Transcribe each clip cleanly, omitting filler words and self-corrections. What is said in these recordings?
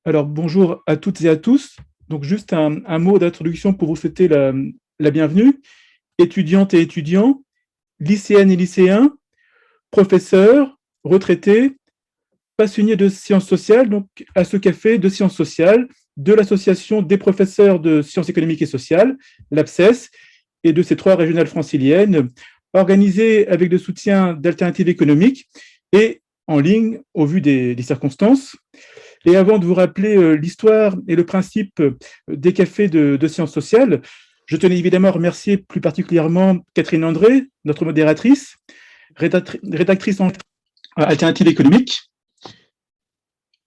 Alors, bonjour à toutes et à tous. Donc, juste un mot d'introduction pour vous souhaiter la bienvenue. Étudiantes et étudiants, lycéennes et lycéens, professeurs, retraités, passionnés de sciences sociales, donc à ce café de sciences sociales de l'Association des professeurs de sciences économiques et sociales, l'APSES, et de ces trois régionales franciliennes, organisées avec le soutien d'Alternatives économiques et en ligne au vu des circonstances. Et avant de vous rappeler l'histoire et le principe des cafés de sciences sociales, je tenais évidemment à remercier plus particulièrement Catherine André, notre modératrice, rédactrice en Alternative économique,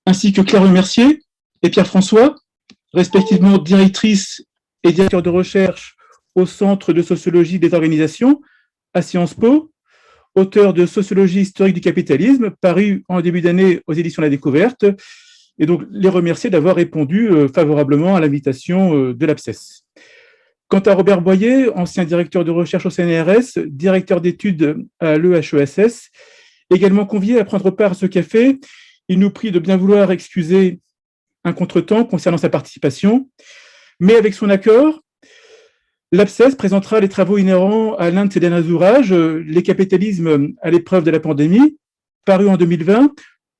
ainsi que Claire Mercier et Pierre-François, respectivement directrice et directeur de recherche au Centre de sociologie des organisations à Sciences Po, auteur de Sociologie historique du capitalisme, paru en début d'année aux éditions La Découverte, et donc les remercier d'avoir répondu favorablement à l'invitation de l'APSES. Quant à Robert Boyer, ancien directeur de recherche au CNRS, directeur d'études à l'EHESS, également convié à prendre part à ce café, il nous prie de bien vouloir excuser un contretemps concernant sa participation, mais avec son accord, l'APSES présentera les travaux inhérents à l'un de ses derniers ouvrages, Les capitalismes à l'épreuve de la pandémie, paru en 2020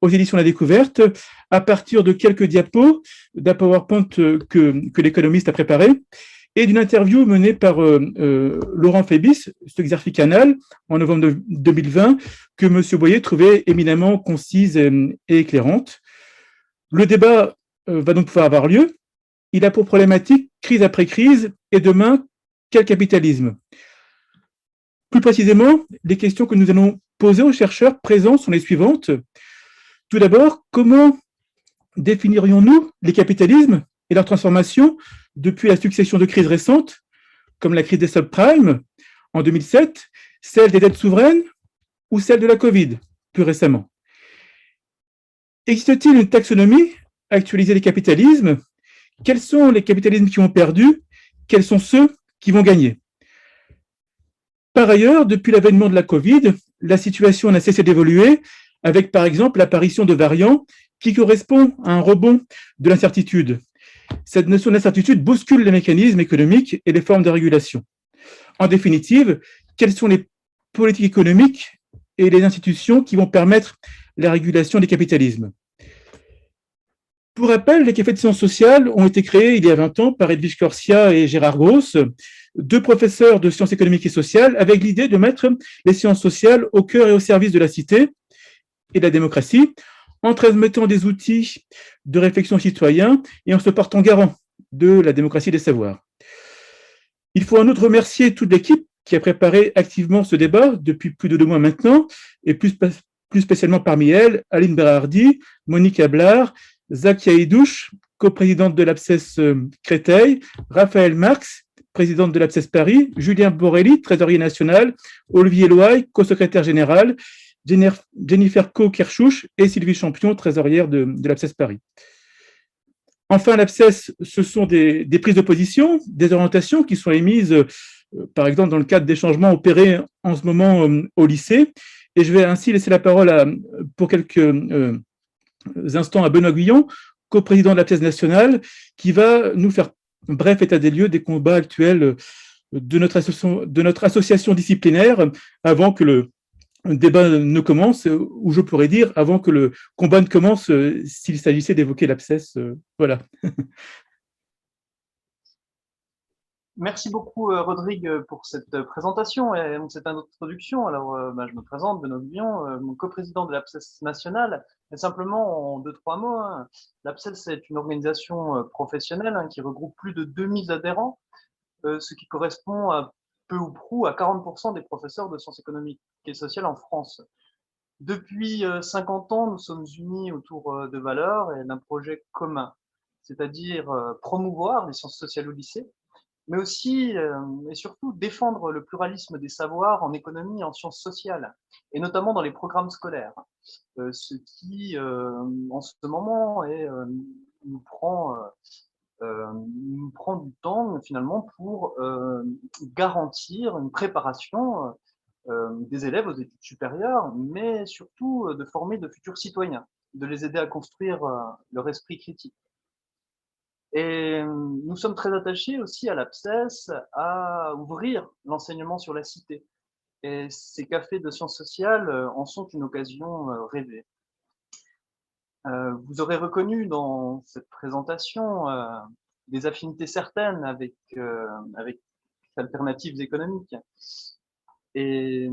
aux éditions La Découverte, à partir de quelques diapos d'un PowerPoint que l'économiste a préparé, et d'une interview menée par Laurent Fébis, sur Exerfi Canal, en novembre 2020, que M. Boyer trouvait éminemment concise et éclairante. Le débat va donc pouvoir avoir lieu. Il a pour problématique crise après crise, et demain, quel capitalisme? Plus précisément, les questions que nous allons poser aux chercheurs présents sont les suivantes. Tout d'abord, comment définirions-nous les capitalismes et leur transformation depuis la succession de crises récentes, comme la crise des subprimes en 2007, celle des dettes souveraines ou celle de la Covid plus récemment? Existe-t-il une taxonomie actualisée des capitalismes? Quels sont les capitalismes qui ont perdu? Quels sont ceux qui vont gagner? Par ailleurs, depuis l'avènement de la Covid, la situation n'a cessé d'évoluer, avec par exemple l'apparition de variants qui correspondent à un rebond de l'incertitude. Cette notion d'incertitude bouscule les mécanismes économiques et les formes de régulation. En définitive, quelles sont les politiques économiques et les institutions qui vont permettre la régulation des capitalismes? Pour rappel, les cafés de sciences sociales ont été créés il y a 20 ans par Edwige Corsia et Gérard Gross, deux professeurs de sciences économiques et sociales, avec l'idée de mettre les sciences sociales au cœur et au service de la cité et de la démocratie, en transmettant des outils de réflexion citoyen et en se portant garant de la démocratie des savoirs. Il faut en outre remercier toute l'équipe qui a préparé activement ce débat depuis plus de 2 mois maintenant, et plus spécialement parmi elles, Aline Berardi, Monique Ablard, Zakia Idouche, coprésidente de l'APSES Créteil, Raphaël Marx, présidente de l'APSES Paris, Julien Borelli, trésorier national, Olivier Loaille, co-secrétaire général, Jennifer Co-Kerchouch et Sylvie Champion, trésorière de l'APSES Paris. Enfin, l'APSES, ce sont des prises de position, des orientations qui sont émises, par exemple, dans le cadre des changements opérés en ce moment au lycée. Et je vais ainsi laisser la parole pour quelques instants à Benoît Guillon, coprésident de l'APSES nationale, qui va nous faire un bref état des lieux des combats actuels de notre association disciplinaire avant que le débat ne commence, ou je pourrais dire avant que le combat ne commence, s'il s'agissait d'évoquer l'abscesse. Voilà. Merci beaucoup, Rodrigue, pour cette présentation et cette introduction. Alors, je me présente, Benoît Guillon, mon coprésident de l'APSES nationale. Et simplement, en deux, trois mots, hein, l'APSES, c'est une organisation professionnelle qui regroupe plus de 2000 adhérents, ce qui correspond à peu ou prou à 40% des professeurs de sciences économiques et sociales en France. Depuis 50 ans, nous sommes unis autour de valeurs et d'un projet commun, c'est-à-dire promouvoir les sciences sociales au lycée, mais aussi et surtout défendre le pluralisme des savoirs en économie et en sciences sociales, et notamment dans les programmes scolaires, ce qui, en ce moment, nous prend du temps finalement pour garantir une préparation des élèves aux études supérieures, mais surtout de former de futurs citoyens, de les aider à construire leur esprit critique. Et nous sommes très attachés aussi à l'APSES à ouvrir l'enseignement sur la cité. Et ces cafés de sciences sociales en sont une occasion rêvée. Vous aurez reconnu dans cette présentation des affinités certaines avec alternatives économiques. Et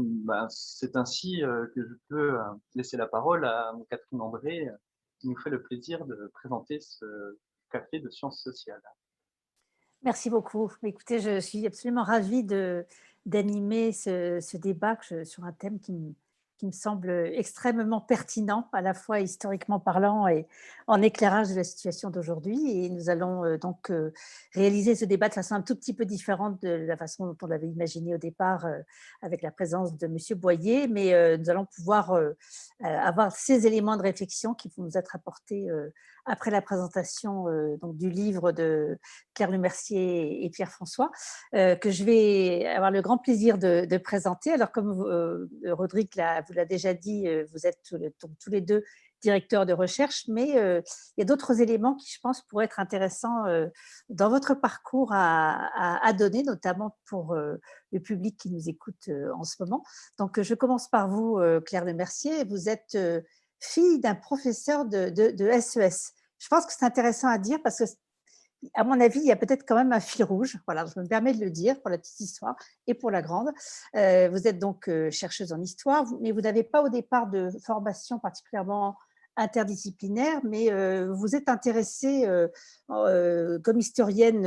c'est ainsi que je peux laisser la parole à Catherine André, qui nous fait le plaisir de présenter ce café de sciences sociales. Merci beaucoup. Écoutez, je suis absolument ravie d'animer ce débat sur un thème qui me semble extrêmement pertinent, à la fois historiquement parlant et en éclairage de la situation d'aujourd'hui. Et nous allons donc réaliser ce débat de façon un tout petit peu différente de la façon dont on l'avait imaginé au départ, avec la présence de M. Boyer, mais nous allons pouvoir avoir ces éléments de réflexion qui vont nous être apportés après la présentation donc, du livre de Claire Lemercier et Pierre François, que je vais avoir le grand plaisir de présenter. Alors, comme Rodrigue vous l'a déjà dit, vous êtes tous les deux directeurs de recherche, mais il y a d'autres éléments qui, je pense, pourraient être intéressants dans votre parcours à donner, notamment pour le public qui nous écoute en ce moment. Donc, je commence par vous, Claire Lemercier. Vous êtes fille d'un professeur de SES. Je pense que c'est intéressant à dire parce que, à mon avis, il y a peut-être quand même un fil rouge. Voilà, je me permets de le dire pour la petite histoire et pour la grande. Vous êtes donc chercheuse en histoire, mais vous n'avez pas au départ de formation particulièrement interdisciplinaire, mais vous êtes intéressée comme historienne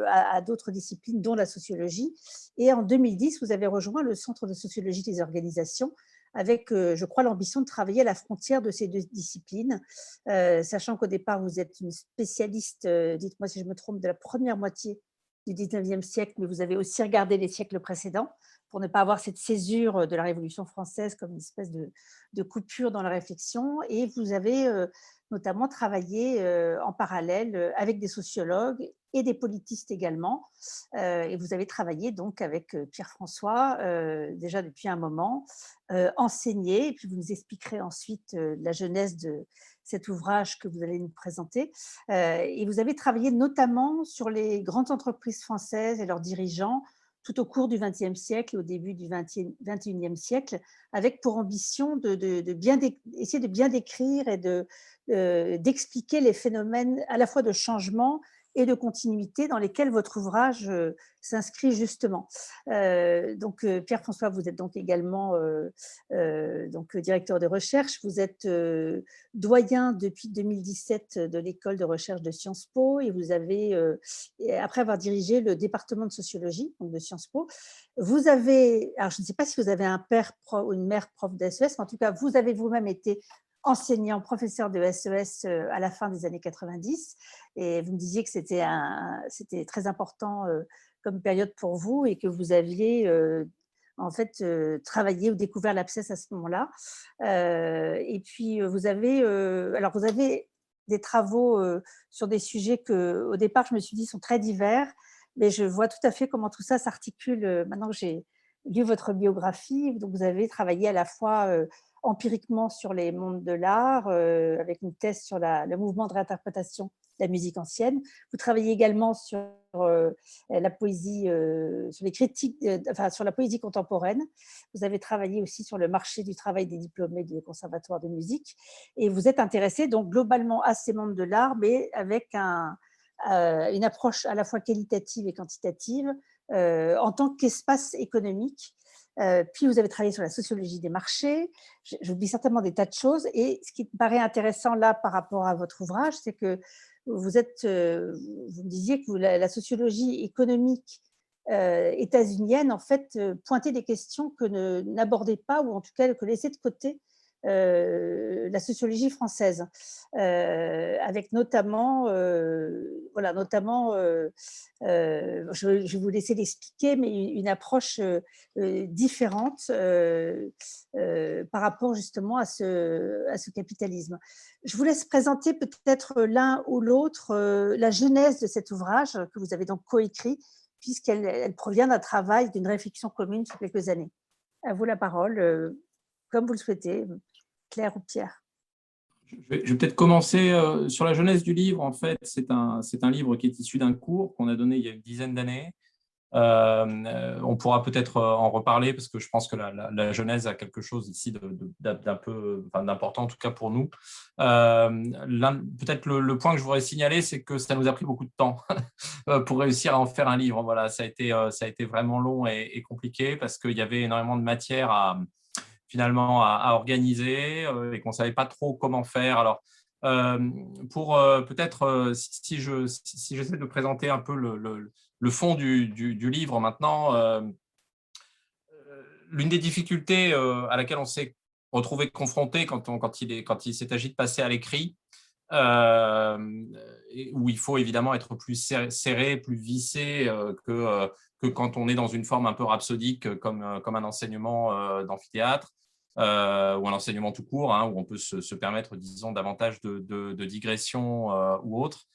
à d'autres disciplines, dont la sociologie. Et en 2010, vous avez rejoint le Centre de sociologie des organisations avec, je crois, l'ambition de travailler à la frontière de ces deux disciplines, sachant qu'au départ, vous êtes une spécialiste, dites-moi si je me trompe, de la première moitié du 19e siècle, mais vous avez aussi regardé les siècles précédents pour ne pas avoir cette césure de la Révolution française comme une espèce de coupure dans la réflexion. Et vous avez notamment travaillé en parallèle avec des sociologues et des politistes également. Et vous avez travaillé donc avec Pierre François déjà depuis un moment, enseigné, et puis vous nous expliquerez ensuite la genèse de cet ouvrage que vous allez nous présenter. Et vous avez travaillé notamment sur les grandes entreprises françaises et leurs dirigeants tout au cours du XXe siècle et au début du XXIe siècle, avec pour ambition essayer de bien décrire et d'expliquer les phénomènes à la fois de changement et de continuité dans lesquels votre ouvrage s'inscrit justement. Donc, Pierre-François, vous êtes donc également donc, directeur de recherche. Vous êtes doyen depuis 2017 de l'école de recherche de Sciences Po et vous avez, après avoir dirigé le département de sociologie donc de Sciences Po, vous avez, alors je ne sais pas si vous avez un père ou une mère prof de SES, mais en tout cas, vous avez vous-même été enseignant, professeur de SES à la fin des années 90, et vous me disiez que c'était très important comme période pour vous et que vous aviez en fait travaillé ou découvert l'APSES à ce moment-là. Et puis vous avez des travaux sur des sujets que, au départ, je me suis dit sont très divers, mais je vois tout à fait comment tout ça s'articule maintenant que j'ai lu votre biographie. Donc, vous avez travaillé à la fois empiriquement sur les mondes de l'art, avec une thèse sur le mouvement de réinterprétation de la musique ancienne. Vous travaillez également sur la poésie, sur les critiques, enfin sur la poésie contemporaine. Vous avez travaillé aussi sur le marché du travail des diplômés du conservatoire de musique. Et vous êtes intéressé donc globalement à ces mondes de l'art, mais avec une approche à la fois qualitative et quantitative en tant qu'espace économique. Puis vous avez travaillé sur la sociologie des marchés. J'oublie certainement des tas de choses. Et ce qui me paraît intéressant là par rapport à votre ouvrage, c'est que vous me disiez que la sociologie économique états-unienne, en fait, pointait des questions que n'abordait pas, ou en tout cas que laissait de côté la sociologie française, avec notamment, je vais vous laisser l'expliquer, mais une approche différente par rapport justement à ce capitalisme. Je vous laisse présenter peut-être l'un ou l'autre la genèse de cet ouvrage que vous avez donc coécrit, puisqu'elle provient d'un travail, d'une réflexion commune sur quelques années. À vous la parole, comme vous le souhaitez, Claire ou Pierre. Je vais peut-être commencer sur la jeunesse du livre. En fait, c'est un livre qui est issu d'un cours qu'on a donné il y a une dizaine d'années. On pourra peut-être en reparler parce que je pense que la genèse a quelque chose ici d'un peu, enfin, d'important, en tout cas pour nous. Peut-être le point que je voudrais signaler, c'est que ça nous a pris beaucoup de temps pour réussir à en faire un livre. Voilà, ça a été vraiment long et compliqué parce qu'il y avait énormément de matière finalement à organiser et qu'on ne savait pas trop comment faire. Alors, pour peut-être, si j'essaie de présenter un peu le fond du livre maintenant, l'une des difficultés à laquelle on s'est retrouvé confronté quand il s'est agi de passer à l'écrit, où il faut évidemment être plus serré, plus vissé que quand on est dans une forme un peu rhapsodique comme un enseignement d'amphithéâtre ou un enseignement tout court, hein, où on peut se permettre, disons, davantage de digression ou autre.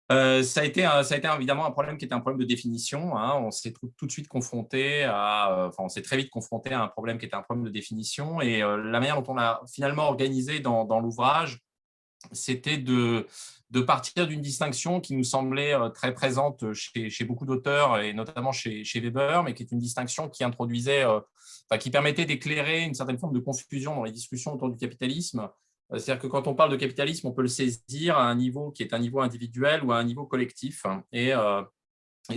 Ça a été évidemment un problème qui était un problème de définition. Hein. On s'est tout de suite confronté on s'est très vite confronté à un problème qui était un problème de définition. Et la manière dont on l'a finalement organisé dans l'ouvrage, c'était de partir d'une distinction qui nous semblait très présente chez beaucoup d'auteurs, et notamment chez Weber, mais qui est une distinction qui introduisait, qui permettait d'éclairer une certaine forme de confusion dans les discussions autour du capitalisme. C'est-à-dire que quand on parle de capitalisme, on peut le saisir à un niveau qui est un niveau individuel ou à un niveau collectif. Et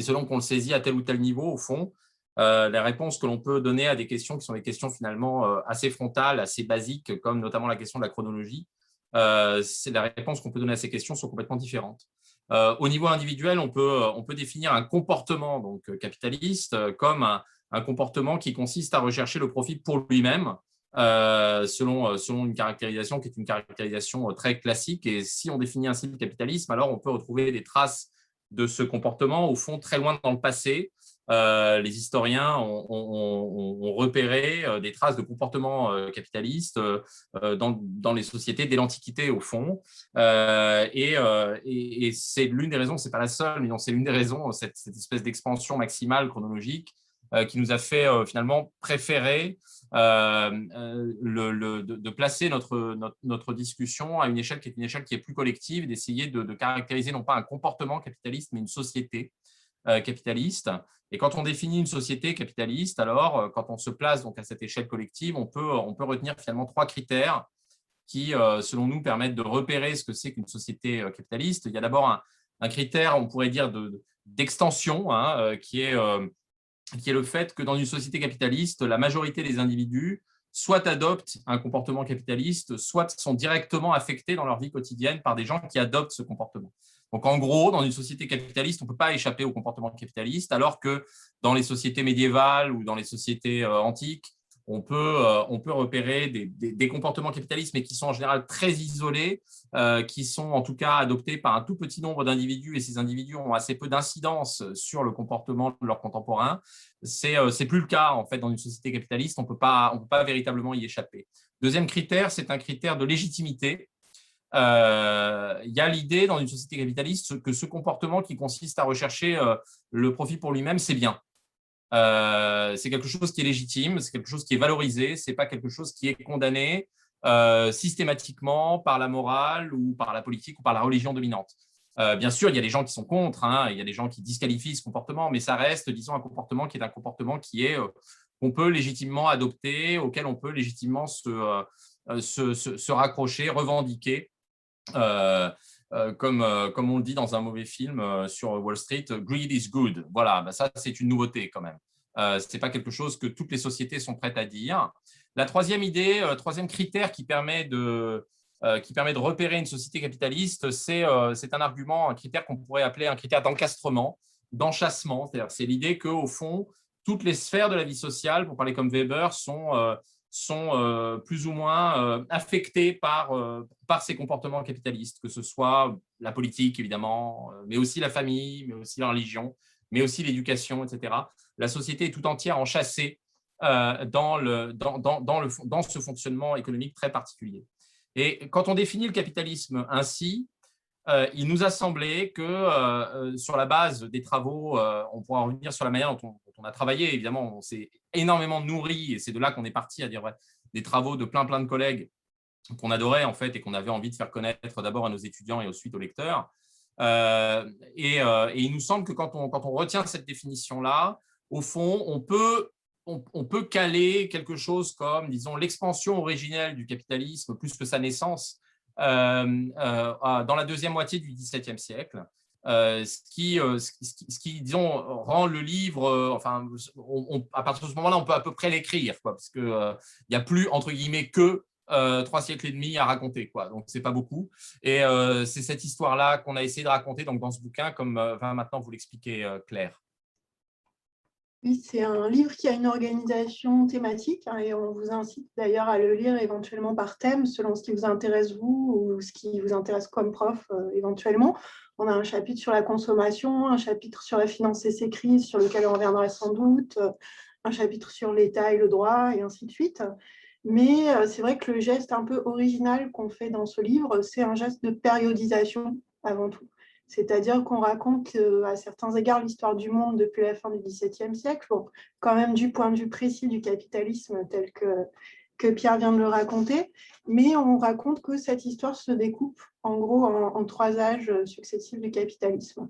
selon qu'on le saisit à tel ou tel niveau, au fond, les réponses que l'on peut donner à des questions qui sont des questions finalement assez frontales, assez basiques, comme notamment la question de la chronologie, les réponses qu'on peut donner à ces questions sont complètement différentes. Au niveau individuel, on peut définir un comportement donc, capitaliste comme un comportement qui consiste à rechercher le profit pour lui-même, selon une caractérisation qui est une caractérisation très classique. Et si on définit ainsi le capitalisme, alors on peut retrouver des traces de ce comportement, au fond, très loin dans le passé. Les historiens ont repéré des traces de comportements capitalistes dans les sociétés dès l'Antiquité, au fond. Et c'est l'une des raisons, ce n'est pas la seule, mais c'est l'une des raisons, cette espèce d'expansion maximale chronologique qui nous a fait finalement préférer de placer notre discussion à une échelle qui est plus collective, d'essayer de caractériser non pas un comportement capitaliste, mais une société capitaliste. Et quand on définit une société capitaliste, alors quand on se place donc à cette échelle collective, on peut retenir finalement 3 critères qui, selon nous, permettent de repérer ce que c'est qu'une société capitaliste. Il y a d'abord un critère, on pourrait dire, d'extension, hein, qui est le fait que dans une société capitaliste, la majorité des individus soit adoptent un comportement capitaliste, soit sont directement affectés dans leur vie quotidienne par des gens qui adoptent ce comportement. Donc, en gros, dans une société capitaliste, on ne peut pas échapper au comportement capitaliste, alors que dans les sociétés médiévales ou dans les sociétés antiques, on peut repérer des comportements capitalistes, mais qui sont en général très isolés, qui sont en tout cas adoptés par un tout petit nombre d'individus, et ces individus ont assez peu d'incidence sur le comportement de leurs contemporains. C'est plus le cas en fait dans une société capitaliste, on peut pas véritablement y échapper. Deuxième critère, c'est un critère de légitimité. Il y a l'idée dans une société capitaliste que ce comportement qui consiste à rechercher le profit pour lui-même, c'est bien. C'est quelque chose qui est légitime, c'est quelque chose qui est valorisé, ce n'est pas quelque chose qui est condamné systématiquement par la morale ou par la politique ou par la religion dominante. Bien sûr, il y a des gens qui sont contre, hein, il y a des gens qui disqualifient ce comportement, mais ça reste, disons, un comportement qui est qu'on peut légitimement adopter, auquel on peut légitimement se raccrocher, revendiquer. Comme on le dit dans un mauvais film sur Wall Street, greed is good. Voilà, ça c'est une nouveauté quand même. Ce n'est pas quelque chose que toutes les sociétés sont prêtes à dire. La troisième idée, troisième critère qui permet de repérer une société capitaliste, c'est un argument, un critère qu'on pourrait appeler un critère d'encastrement, d'enchâssement. C'est l'idée qu'au fond, toutes les sphères de la vie sociale, pour parler comme Weber, sont plus ou moins affectés par ces comportements capitalistes, que ce soit la politique, évidemment, mais aussi la famille, mais aussi la religion, mais aussi l'éducation, etc. La société est tout entière enchâssée dans ce fonctionnement économique très particulier. Et quand on définit le capitalisme ainsi, il nous a semblé que sur la base des travaux, on pourra revenir sur la manière dont on a travaillé. Évidemment, on s'est énormément nourri, et c'est de là qu'on est parti à dire des travaux de plein de collègues qu'on adorait en fait et qu'on avait envie de faire connaître d'abord à nos étudiants et ensuite aux lecteurs. Et il nous semble que quand on retient cette définition-là, au fond, on peut caler quelque chose comme, disons, l'expansion originelle du capitalisme plus que sa naissance dans la deuxième moitié du XVIIe siècle. Ce qui, disons, rend le livre, enfin, à partir de ce moment-là, on peut à peu près l'écrire, parce qu'il n'y a plus, entre guillemets, que 3 siècles et demi à raconter, quoi. Donc, c'est pas beaucoup. Et c'est cette histoire-là qu'on a essayé de raconter donc, dans ce bouquin, comme va maintenant vous l'expliquer Claire. Oui, c'est un livre qui a une organisation thématique et on vous incite d'ailleurs à le lire éventuellement par thème, selon ce qui vous intéresse vous ou ce qui vous intéresse comme prof éventuellement. On a un chapitre sur la consommation, un chapitre sur la finance et ses crises, sur lequel on reviendra sans doute, un chapitre sur l'État et le droit, et ainsi de suite. Mais c'est vrai que le geste un peu original qu'on fait dans ce livre, c'est un geste de périodisation avant tout. C'est-à-dire qu'on raconte à certains égards l'histoire du monde depuis la fin du XVIIe siècle, bon, quand même du point de vue précis du capitalisme tel que Pierre vient de le raconter, mais on raconte que cette histoire se découpe en gros en 3 âges successifs du capitalisme.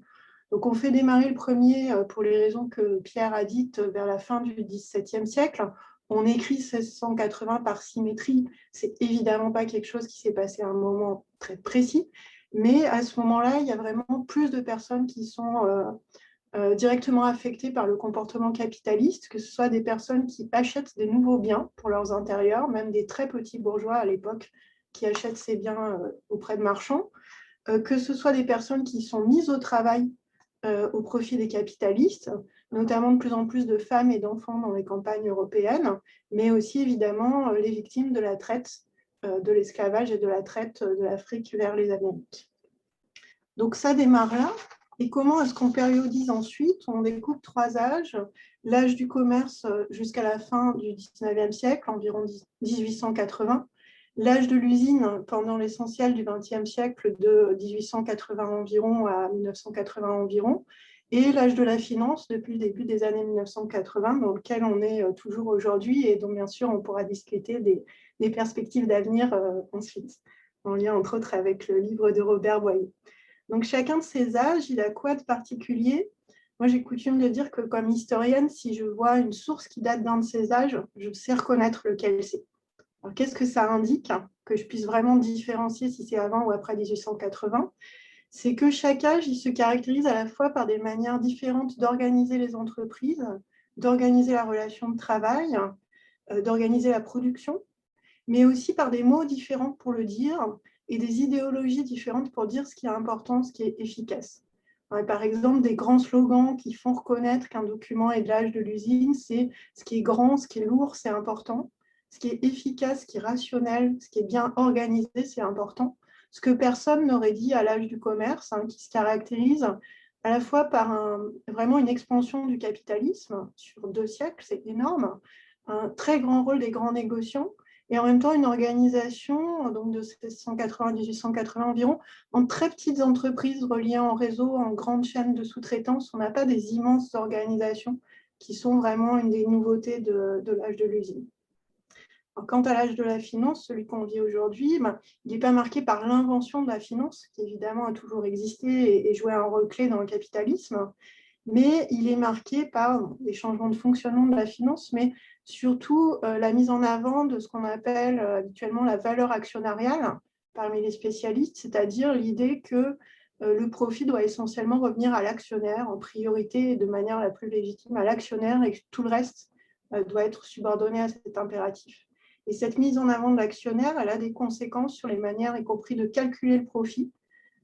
Donc on fait démarrer le premier pour les raisons que Pierre a dites vers la fin du XVIIe siècle. On écrit 1680 par symétrie, c'est évidemment pas quelque chose qui s'est passé à un moment très précis, mais à ce moment-là, il y a vraiment plus de personnes qui sont directement affectées par le comportement capitaliste, que ce soit des personnes qui achètent des nouveaux biens pour leurs intérieurs, même des très petits bourgeois à l'époque qui achètent ces biens auprès de marchands, que ce soit des personnes qui sont mises au travail au profit des capitalistes, notamment de plus en plus de femmes et d'enfants dans les campagnes européennes, mais aussi évidemment les victimes de la traite de l'esclavage et de la traite de l'Afrique vers les Amériques. Donc ça démarre là. Et comment est-ce qu'on périodise ensuite? On découpe 3 âges. L'âge du commerce jusqu'à la fin du XIXe siècle, environ 1880. L'âge de l'usine pendant l'essentiel du XXe siècle, de 1880 environ à 1980 environ. Et l'âge de la finance depuis le début des années 1980, dans lequel on est toujours aujourd'hui et dont bien sûr on pourra discuter des perspectives d'avenir ensuite, en lien entre autres avec le livre de Robert Boyer. Donc chacun de ces âges, il a quoi de particulier? Moi j'ai coutume de dire que comme historienne, si je vois une source qui date d'un de ces âges, je sais reconnaître lequel c'est. Alors qu'est-ce que ça indique? Que je puisse vraiment différencier si c'est avant ou après 1880. C'est que chaque âge, il se caractérise à la fois par des manières différentes d'organiser les entreprises, d'organiser la relation de travail, d'organiser la production, mais aussi par des mots différents pour le dire et des idéologies différentes pour dire ce qui est important, ce qui est efficace. Par exemple, des grands slogans qui font reconnaître qu'un document est de l'âge de l'usine, c'est ce qui est grand, ce qui est lourd, c'est important. Ce qui est efficace, ce qui est rationnel, ce qui est bien organisé, c'est important. Ce que personne n'aurait dit à l'âge du commerce, qui se caractérise à la fois par vraiment une expansion du capitalisme sur 2 siècles, c'est énorme, un très grand rôle des grands négociants, et en même temps une organisation donc de 1780-1880 environ, en très petites entreprises reliées en réseau, en grandes chaînes de sous-traitance. On n'a pas des immenses organisations qui sont vraiment une des nouveautés de l'âge de l'usine. Quant à l'âge de la finance, celui qu'on vit aujourd'hui, il n'est pas marqué par l'invention de la finance, qui évidemment a toujours existé et joué un rôle clé dans le capitalisme, mais il est marqué par des changements de fonctionnement de la finance, mais surtout la mise en avant de ce qu'on appelle habituellement la valeur actionnariale parmi les spécialistes, c'est-à-dire l'idée que le profit doit essentiellement revenir à l'actionnaire en priorité et de manière la plus légitime à l'actionnaire, et que tout le reste doit être subordonné à cet impératif. Et cette mise en avant de l'actionnaire, elle a des conséquences sur les manières, y compris de calculer le profit,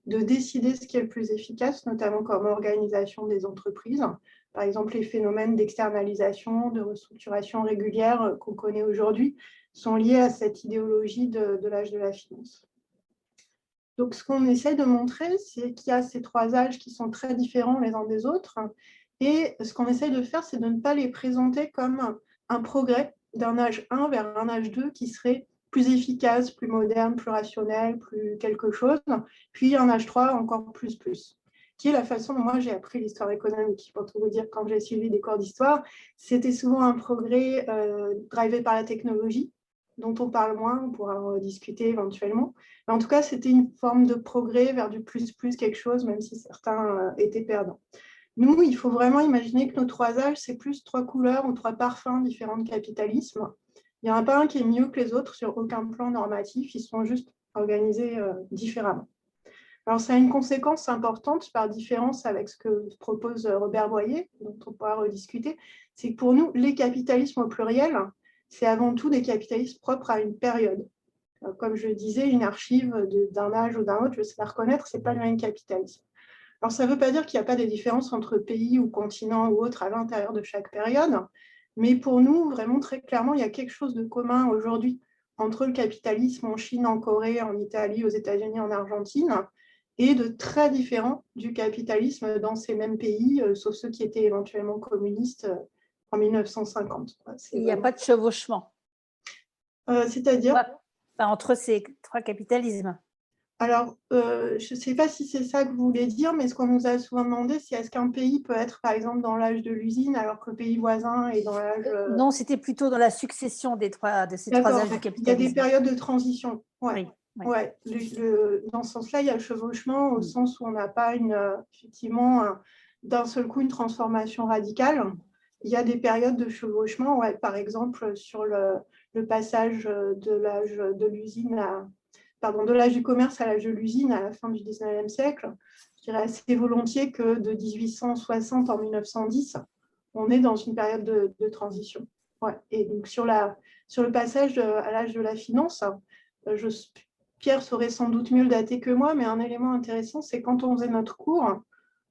de décider ce qui est le plus efficace, notamment comme organisation des entreprises. Par exemple, les phénomènes d'externalisation, de restructuration régulière qu'on connaît aujourd'hui sont liés à cette idéologie de l'âge de la finance. Donc, ce qu'on essaie de montrer, c'est qu'il y a ces 3 âges qui sont très différents les uns des autres. Et ce qu'on essaie de faire, c'est de ne pas les présenter comme un progrès d'un âge 1 vers un âge 2 qui serait plus efficace, plus moderne, plus rationnel, plus quelque chose, puis un âge 3 encore plus, qui est la façon dont moi j'ai appris l'histoire économique. Pour tout vous dire, quand j'ai suivi des cours d'histoire, c'était souvent un progrès drivé par la technologie, dont on parle moins, on pourra en discuter éventuellement. Mais en tout cas, c'était une forme de progrès vers du plus quelque chose, même si certains étaient perdants. Nous, il faut vraiment imaginer que nos 3 âges, c'est plus 3 couleurs ou 3 parfums différents de capitalisme. Il n'y en a pas un qui est mieux que les autres sur aucun plan normatif, ils sont juste organisés différemment. Alors, ça a une conséquence importante par différence avec ce que propose Robert Boyer, dont on pourra rediscuter, c'est que pour nous, les capitalismes au pluriel, c'est avant tout des capitalismes propres à une période. Comme je disais, une archive d'un âge ou d'un autre, je sais la reconnaître, ce n'est pas le même capitalisme. Alors, ça ne veut pas dire qu'il n'y a pas des différences entre pays ou continents ou autres à l'intérieur de chaque période, mais pour nous, vraiment très clairement, il y a quelque chose de commun aujourd'hui entre le capitalisme en Chine, en Corée, en Italie, aux États-Unis, en Argentine, et de très différent du capitalisme dans ces mêmes pays, sauf ceux qui étaient éventuellement communistes en 1950. Il n'y a pas de chevauchement. C'est-à-dire entre ces 3 capitalismes. Alors, je ne sais pas si c'est ça que vous voulez dire, mais ce qu'on nous a souvent demandé, c'est est-ce qu'un pays peut être, par exemple, dans l'âge de l'usine, alors que le pays voisin est dans l'âge… Non, c'était plutôt dans la succession de ces 3 âges du capitalisme. Il y a des périodes de transition. Ouais. Oui. Ouais. Dans ce sens-là, il y a le chevauchement au sens où on n'a pas effectivement d'un seul coup une transformation radicale. Il y a des périodes de chevauchement, ouais, par exemple sur le passage de l'âge de l'usine de l'âge du commerce à l'âge de l'usine à la fin du 19e siècle. Je dirais assez volontiers que de 1860 en 1910, on est dans une période de transition. Ouais. Et donc sur le passage à l'âge de la finance, Pierre saurait sans doute mieux le dater que moi, mais un élément intéressant, c'est quand on faisait notre cours,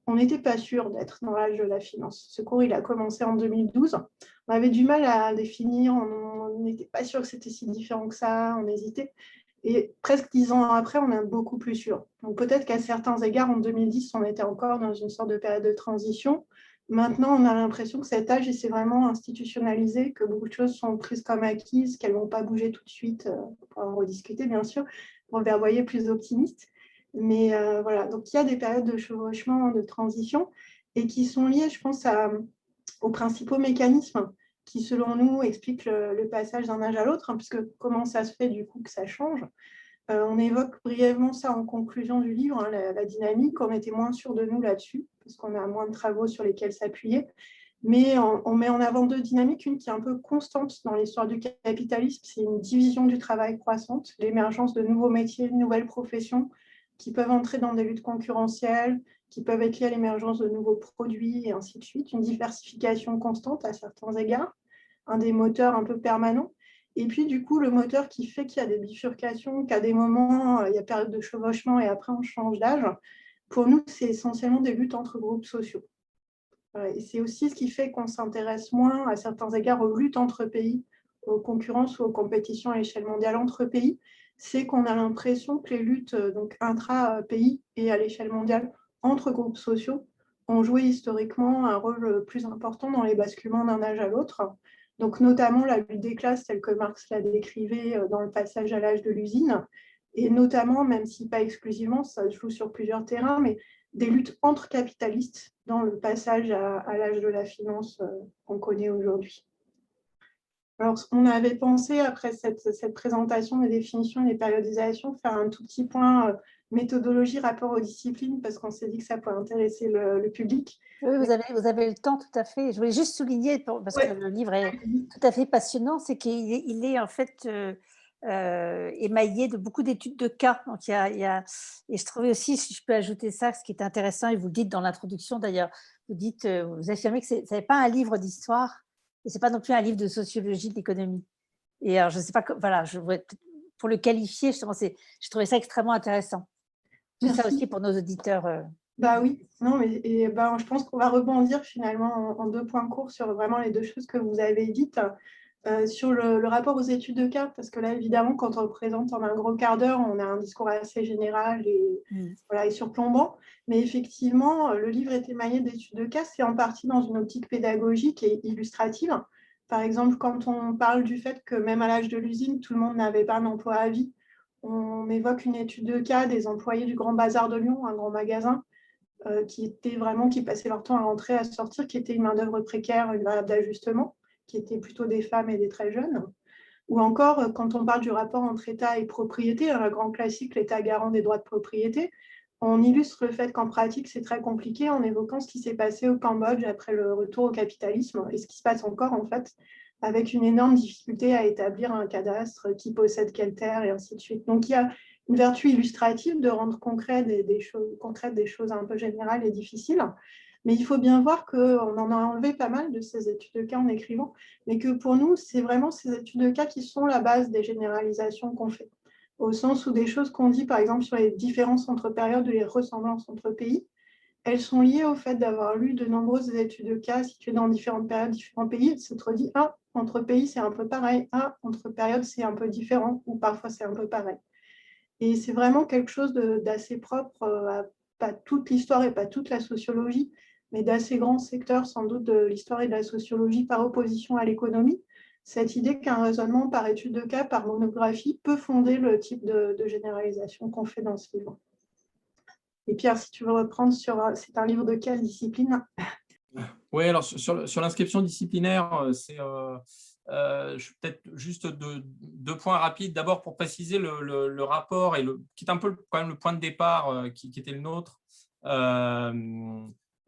on n'était pas sûr d'être dans l'âge de la finance. Ce cours, il a commencé en 2012. On avait du mal à définir, on n'était pas sûr que c'était si différent que ça, on hésitait. Et presque 10 ans après, on est beaucoup plus sûr. Donc peut-être qu'à certains égards, en 2010, on était encore dans une sorte de période de transition. Maintenant, on a l'impression que cet âge, il s'est vraiment institutionnalisé, que beaucoup de choses sont prises comme acquises, qu'elles ne vont pas bouger tout de suite. On pourra en rediscuter, bien sûr. Robert Boyer plus optimiste. Mais voilà, donc il y a des périodes de chevauchement, de transition, et qui sont liées, je pense, aux principaux mécanismes qui, selon nous, expliquent le passage d'un âge à l'autre, puisque comment ça se fait, du coup, que ça change. On évoque brièvement ça en conclusion du livre, la dynamique. On était moins sûr de nous là-dessus, parce qu'on a moins de travaux sur lesquels s'appuyer. Mais on met en avant 2 dynamiques, une qui est un peu constante dans l'histoire du capitalisme, c'est une division du travail croissante, l'émergence de nouveaux métiers, de nouvelles professions qui peuvent entrer dans des luttes concurrentielles, qui peuvent être liées à l'émergence de nouveaux produits, et ainsi de suite, une diversification constante à certains égards, un des moteurs un peu permanents. Et puis, du coup, le moteur qui fait qu'il y a des bifurcations, qu'à des moments, il y a période de chevauchement et après, on change d'âge. Pour nous, c'est essentiellement des luttes entre groupes sociaux. Et c'est aussi ce qui fait qu'on s'intéresse moins, à certains égards, aux luttes entre pays, aux concurrences ou aux compétitions à l'échelle mondiale entre pays. C'est qu'on a l'impression que les luttes donc intra-pays et à l'échelle mondiale entre groupes sociaux ont joué historiquement un rôle plus important dans les basculements d'un âge à l'autre. Donc, notamment la lutte des classes, telle que Marx l'a décrivée dans le passage à l'âge de l'usine, et notamment, même si pas exclusivement, ça se joue sur plusieurs terrains, mais des luttes entre capitalistes dans le passage à l'âge de la finance qu'on connaît aujourd'hui. Alors, on avait pensé, après cette présentation des définitions et des périodisations, faire un tout petit point méthodologie, rapport aux disciplines, parce qu'on s'est dit que ça pourrait intéresser le public. Oui, vous avez le temps, tout à fait. Je voulais juste souligner, parce que le livre est tout à fait passionnant, c'est qu'il est en fait émaillé de beaucoup d'études de cas. Donc, et je trouvais aussi, si je peux ajouter ça, ce qui est intéressant, et vous le dites dans l'introduction d'ailleurs, vous affirmez que ce n'est pas un livre d'histoire, et ce n'est pas non plus un livre de sociologie de l'économie. Et alors, je ne sais pas, voilà, pour le qualifier, justement, je trouvais ça extrêmement intéressant. Tout ça aussi pour nos auditeurs. Bah oui, non, mais je pense qu'on va rebondir finalement en 2 points courts sur vraiment les 2 choses que vous avez dites. Sur le rapport aux études de cas, parce que là, évidemment, quand on le présente en un gros quart d'heure, on a un discours assez général et surplombant. Mais effectivement, le livre est émaillé d'études de cas, c'est en partie dans une optique pédagogique et illustrative. Par exemple, quand on parle du fait que même à l'âge de l'usine, tout le monde n'avait pas un emploi à vie, on évoque une étude de cas des employés du Grand Bazar de Lyon, un grand magasin, qui passaient leur temps à rentrer, à sortir, qui était une main-d'œuvre précaire, une variable d'ajustement, qui étaient plutôt des femmes et des très jeunes. Ou encore, quand on parle du rapport entre État et propriété, un grand classique, l'État garant des droits de propriété, on illustre le fait qu'en pratique, c'est très compliqué en évoquant ce qui s'est passé au Cambodge après le retour au capitalisme et ce qui se passe encore, en fait, avec une énorme difficulté à établir un cadastre qui possède quelle terre et ainsi de suite. Donc, il y a une vertu illustrative de rendre concrètes des choses un peu générales et difficiles. Mais il faut bien voir qu'on en a enlevé pas mal de ces études de cas en écrivant, mais que pour nous, c'est vraiment ces études de cas qui sont la base des généralisations qu'on fait, au sens où des choses qu'on dit, par exemple, sur les différences entre périodes ou les ressemblances entre pays, elles sont liées au fait d'avoir lu de nombreuses études de cas situées dans différentes périodes, différents pays, et se dit, ah, entre pays, c'est un peu pareil, ah, entre périodes, c'est un peu différent, ou parfois c'est un peu pareil. Et c'est vraiment quelque chose d'assez propre à pas toute l'histoire et pas toute la sociologie, mais d'assez grands secteurs, sans doute, de l'histoire et de la sociologie par opposition à l'économie. Cette idée qu'un raisonnement par étude de cas, par monographie, peut fonder le type de généralisation qu'on fait dans ce livre. Et Pierre, si tu veux reprendre sur… C'est un livre de quelle discipline? Oui, alors sur l'inscription disciplinaire, c'est… peut-être juste deux points rapides. D'abord, pour préciser le rapport, qui est un peu quand même le point de départ qui était le nôtre,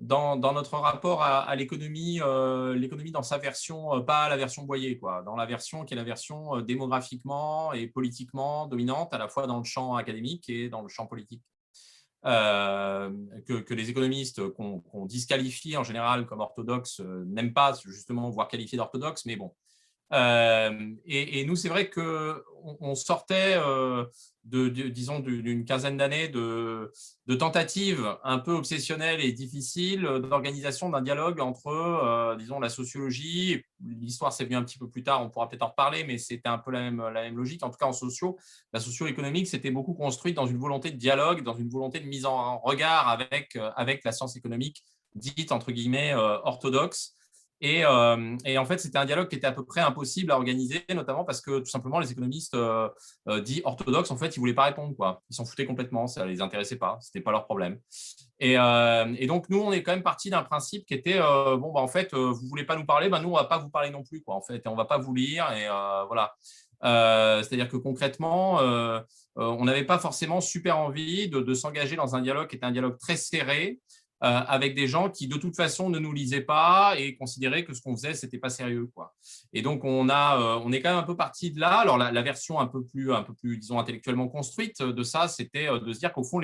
dans notre rapport à l'économie, l'économie dans sa version, pas la version Boyer, quoi, dans la version qui est la version démographiquement et politiquement dominante, à la fois dans le champ académique et dans le champ politique. Que les économistes qu'on disqualifie en général comme orthodoxes n'aiment pas justement voir qualifier d'orthodoxes, mais bon. Et nous, c'est vrai qu'on sortait disons, d'une quinzaine d'années de tentatives un peu obsessionnelles et difficiles d'organisation d'un dialogue entre, disons, la sociologie. L'histoire, c'est venu un petit peu plus tard, on pourra peut-être en reparler, mais c'était un peu la même logique. En tout cas, en socio, la socio-économique, c'était beaucoup construite dans une volonté de dialogue, dans une volonté de mise en regard avec la science économique dite, entre guillemets, orthodoxe. Et en fait, c'était un dialogue qui était à peu près impossible à organiser, notamment parce que tout simplement, les économistes dits orthodoxes, en fait, ils ne voulaient pas répondre, quoi. Ils s'en foutaient complètement, ça ne les intéressait pas, ce n'était pas leur problème. Et donc, nous, on est quand même parti d'un principe qui était, bon, bah, en fait, vous ne voulez pas nous parler, bah, nous, on ne va pas vous parler non plus, quoi, en fait, et on ne va pas vous lire, et voilà. C'est-à-dire que concrètement, on n'avait pas forcément super envie de s'engager dans un dialogue qui était un dialogue très serré, avec des gens qui, de toute façon, ne nous lisaient pas et considéraient que ce qu'on faisait, ce n'était pas sérieux, quoi. Et donc, on est quand même un peu parti de là. Alors, la version un peu plus, disons, intellectuellement construite de ça, c'était de se dire qu'au fond,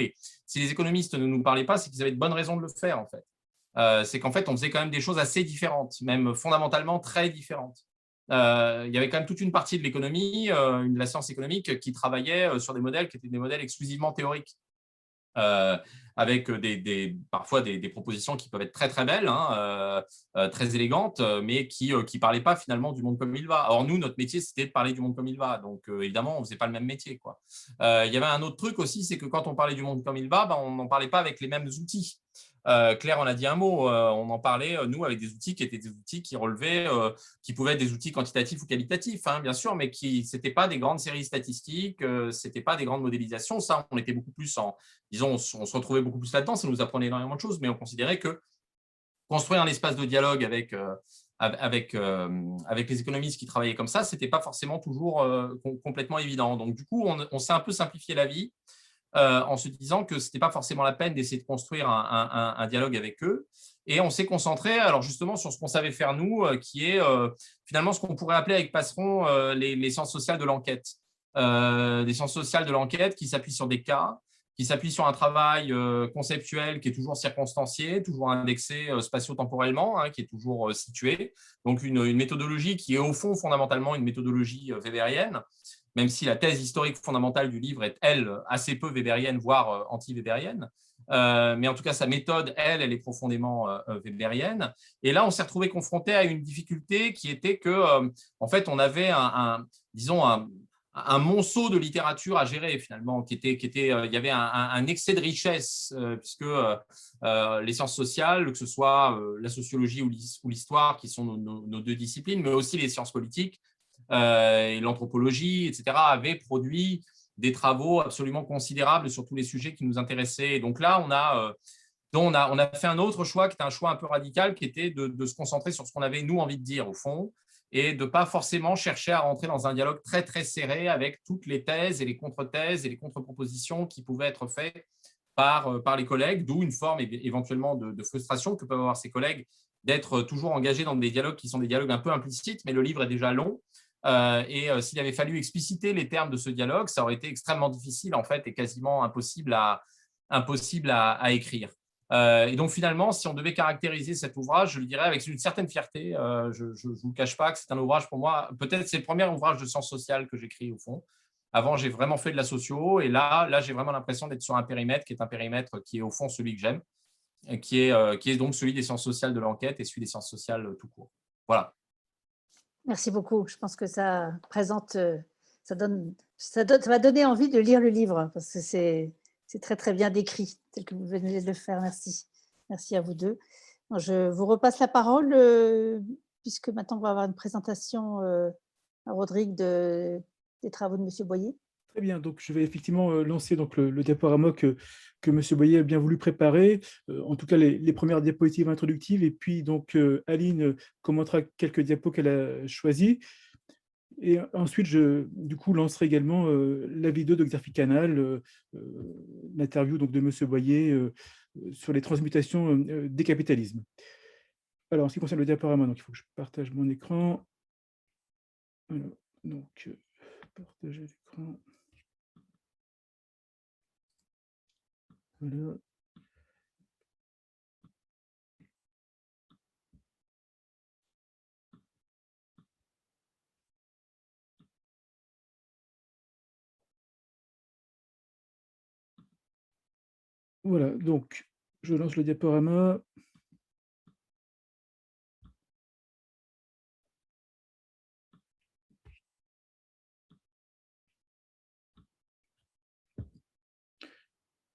si les économistes ne nous parlaient pas, c'est qu'ils avaient de bonnes raisons de le faire, en fait. C'est qu'en fait, on faisait quand même des choses assez différentes, même fondamentalement très différentes. Il y avait quand même toute une partie de l'économie, de la science économique, qui travaillait sur des modèles qui étaient des modèles exclusivement théoriques. Avec parfois des propositions qui peuvent être très très belles, hein, très élégantes, mais qui ne parlaient pas finalement du monde comme il va. Or, nous, notre métier, c'était de parler du monde comme il va. Donc, évidemment, on ne faisait pas le même métier, quoi. Il y avait un autre truc aussi, c'est que quand on parlait du monde comme il va, on n'en parlait pas avec les mêmes outils. Claire en a dit un mot, on en parlait, nous, avec des outils qui étaient des outils qui relevaient, qui pouvaient être des outils quantitatifs ou qualitatifs, hein, bien sûr, mais ce n'étaient pas des grandes séries statistiques, ce n'était pas des grandes modélisations. Ça, on était beaucoup plus disons, on se retrouvait beaucoup plus là-dedans, ça nous apprenait énormément de choses, mais on considérait que construire un espace de dialogue avec les économistes qui travaillaient comme ça, ce n'était pas forcément toujours complètement évident. Donc, du coup, on s'est un peu simplifié la vie, en se disant que ce n'était pas forcément la peine d'essayer de construire un dialogue avec eux. Et on s'est concentré, alors justement, sur ce qu'on savait faire nous, qui est finalement ce qu'on pourrait appeler avec Passeron les sciences sociales de l'enquête. Des sciences sociales de l'enquête qui s'appuient sur des cas, qui s'appuient sur un travail conceptuel qui est toujours circonstancié, toujours indexé spatio-temporellement, hein, qui est toujours situé. Donc, une méthodologie qui est au fond fondamentalement une méthodologie weberienne, même si la thèse historique fondamentale du livre est, elle, assez peu weberienne, voire anti-weberienne. Mais en tout cas, sa méthode, elle est profondément weberienne. Et là, on s'est retrouvé confronté à une difficulté qui était que, en fait, on avait disons, un monceau de littérature à gérer, finalement, il y avait un excès de richesse, puisque les sciences sociales, que ce soit la sociologie ou l'histoire, qui sont nos deux disciplines, mais aussi les sciences politiques, et l'anthropologie, etc., avaient produit des travaux absolument considérables sur tous les sujets qui nous intéressaient. Et donc là, on a fait un autre choix qui était un choix un peu radical, qui était de se concentrer sur ce qu'on avait, nous, envie de dire, au fond, et de ne pas forcément chercher à rentrer dans un dialogue très, très serré avec toutes les thèses et les contre-thèses et les contre-propositions qui pouvaient être faites par les collègues, d'où une forme éventuellement de frustration que peuvent avoir ces collègues d'être toujours engagés dans des dialogues qui sont des dialogues un peu implicites, mais le livre est déjà long. S'il avait fallu expliciter les termes de ce dialogue, ça aurait été extrêmement difficile en fait et quasiment impossible à écrire. Et donc finalement, si on devait caractériser cet ouvrage, je le dirais avec une certaine fierté. Je ne vous cache pas que c'est un ouvrage pour moi, peut-être c'est le premier ouvrage de sciences sociales que j'écris au fond. Avant, j'ai vraiment fait de la socio et là j'ai vraiment l'impression d'être sur un périmètre qui est un périmètre qui est au fond celui que j'aime, qui est donc celui des sciences sociales de l'enquête et celui des sciences sociales tout court. Voilà. Merci beaucoup. Je pense que ça présente, ça va donner envie de lire le livre parce que c'est très, très bien décrit, tel que vous venez de le faire. Merci. Merci à vous deux. Je vous repasse la parole puisque maintenant, on va avoir une présentation à Rodrigue des travaux de M. Boyer. Très bien, donc je vais effectivement lancer donc, le diaporama que M. Boyer a bien voulu préparer, en tout cas les premières diapositives introductives, et puis donc Aline commentera quelques diapos qu'elle a choisis. Et ensuite, du coup, lancerai également la vidéo de Xerfi Canal, l'interview de M. Boyer sur les transmutations des capitalismes. Alors, en ce qui concerne le diaporama, donc, il faut que je partage mon écran. Alors, donc, partager l'écran. Voilà. Voilà, donc je lance le diaporama.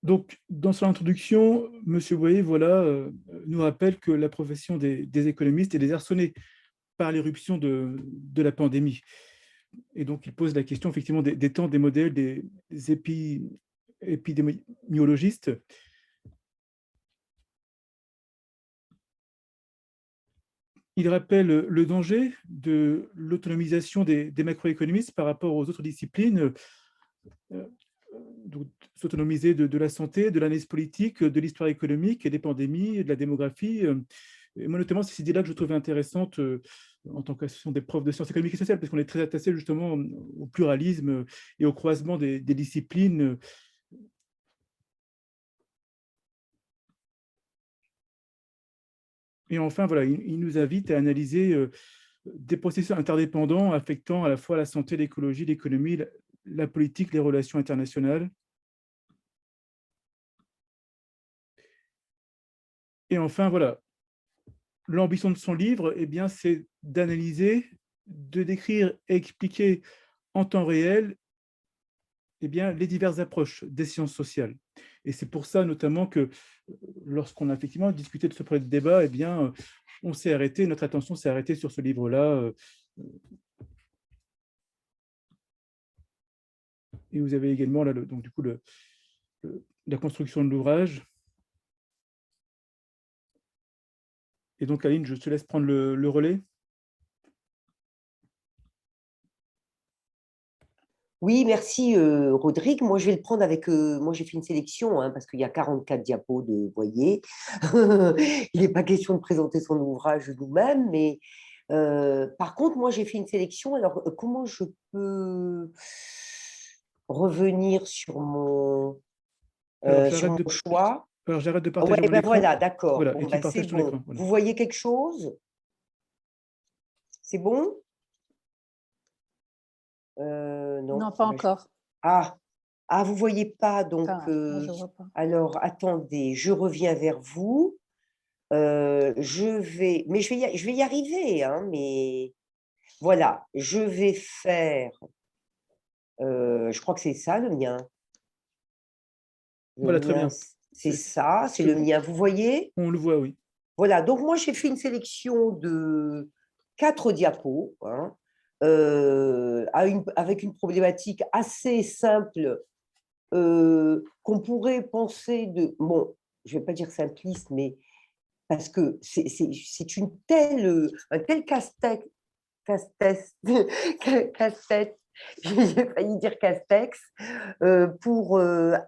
Donc, dans son introduction, M. Boyer nous rappelle que la profession des économistes est désarçonnée par l'éruption de la pandémie. Et donc, il pose la question effectivement des temps, des modèles, des épidémiologistes. Il rappelle le danger de l'autonomisation des macroéconomistes par rapport aux autres disciplines, s'autonomiser de la santé, de l'analyse politique, de l'histoire économique et des pandémies, de la démographie. Et moi, notamment, c'est cette idée-là que je trouvais intéressante en tant qu'association des profs de sciences économiques et sociales, parce qu'on est très attaché justement au pluralisme et au croisement des disciplines. Et enfin, voilà, il nous invite à analyser des processus interdépendants affectant à la fois la santé, l'écologie, l'économie, la politique, les relations internationales. Et enfin, voilà, l'ambition de son livre, eh bien, c'est d'analyser, de décrire et expliquer en temps réel eh bien, les diverses approches des sciences sociales. Et c'est pour ça notamment que lorsqu'on a effectivement discuté de ce projet de débat, eh bien, on s'est arrêté, notre attention s'est arrêtée sur ce livre-là. Et vous avez également là, donc, du coup, la construction de l'ouvrage. Et donc, Aline, je te laisse prendre le relais. Oui, merci Rodrigue. Moi, je vais le prendre avec. Moi, j'ai fait une sélection parce qu'il y a 44 diapos de Boyer. Il n'est pas question de présenter son ouvrage nous-mêmes, mais par contre, moi, j'ai fait une sélection. Alors, comment je peux revenir sur mon choix? Alors, j'arrête de partager mon écran. Voilà, d'accord. Voilà, bon, et tu partages ton écran. Voilà. Vous voyez quelque chose? C'est bon? Non, pas encore. Ah, vous ne voyez pas, donc... je vois pas. Alors, attendez, je reviens vers vous. Mais je vais y arriver, mais voilà, je vais faire... je crois que c'est ça, le mien. Voilà, très bien. C'est ça, c'est le mien. Vous voyez? On le voit, oui. Voilà, donc moi, j'ai fait une sélection de 4 diapos, avec une problématique assez simple qu'on pourrait penser de... Bon, je ne vais pas dire simpliste, mais parce que c'est un tel casse-tête casse-tête, casse-tête, j'ai failli dire casse-tex, pour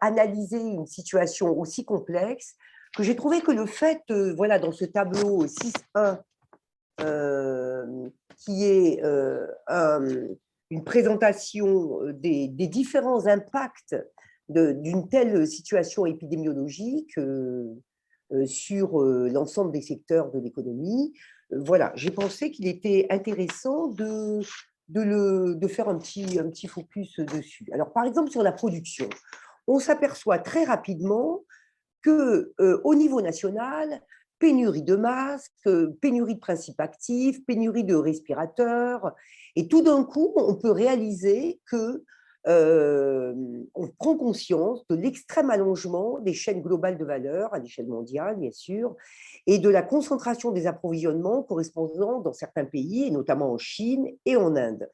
analyser une situation aussi complexe, que j'ai trouvé que le fait, voilà, dans ce tableau 6.1, qui est une présentation des différents impacts d'une telle situation épidémiologique sur l'ensemble des secteurs de l'économie. Voilà, j'ai pensé qu'il était intéressant de faire un petit focus dessus. Alors, par exemple, sur la production, on s'aperçoit très rapidement qu'au niveau national, pénurie de masques, pénurie de principes actifs, pénurie de respirateurs, et tout d'un coup, on peut réaliser que on prend conscience de l'extrême allongement des chaînes globales de valeur à l'échelle mondiale, bien sûr, et de la concentration des approvisionnements correspondant dans certains pays, et notamment en Chine et en Inde.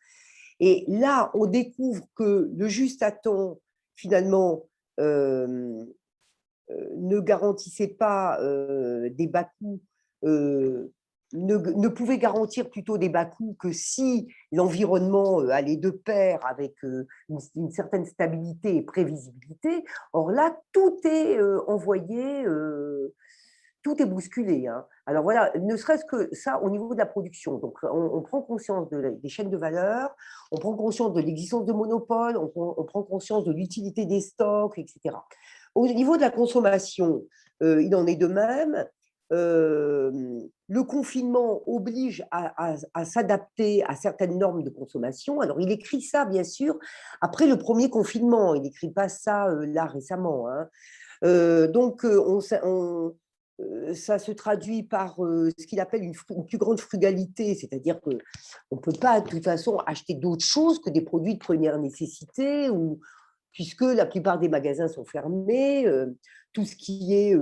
Et là, on découvre que le juste à temps, finalement, ne garantissait pas des bas coûts, ne pouvait garantir plutôt des bas coûts que si l'environnement allait de pair avec une certaine stabilité et prévisibilité. Or là, tout est envoyé, tout est bousculé, hein. Alors voilà, ne serait-ce que ça au niveau de la production. Donc on prend conscience des chaînes de valeur, on prend conscience de l'existence de monopoles, on prend conscience de l'utilité des stocks, etc. Au niveau de la consommation, il en est de même. Le confinement oblige à s'adapter à certaines normes de consommation. Alors, il écrit ça, bien sûr, après le premier confinement. Il n'écrit pas ça là récemment, hein. Donc, ça se traduit par ce qu'il appelle une plus grande frugalité, c'est-à-dire qu'on ne peut pas, de toute façon, acheter d'autres choses que des produits de première nécessité, puisque la plupart des magasins sont fermés, tout ce qui est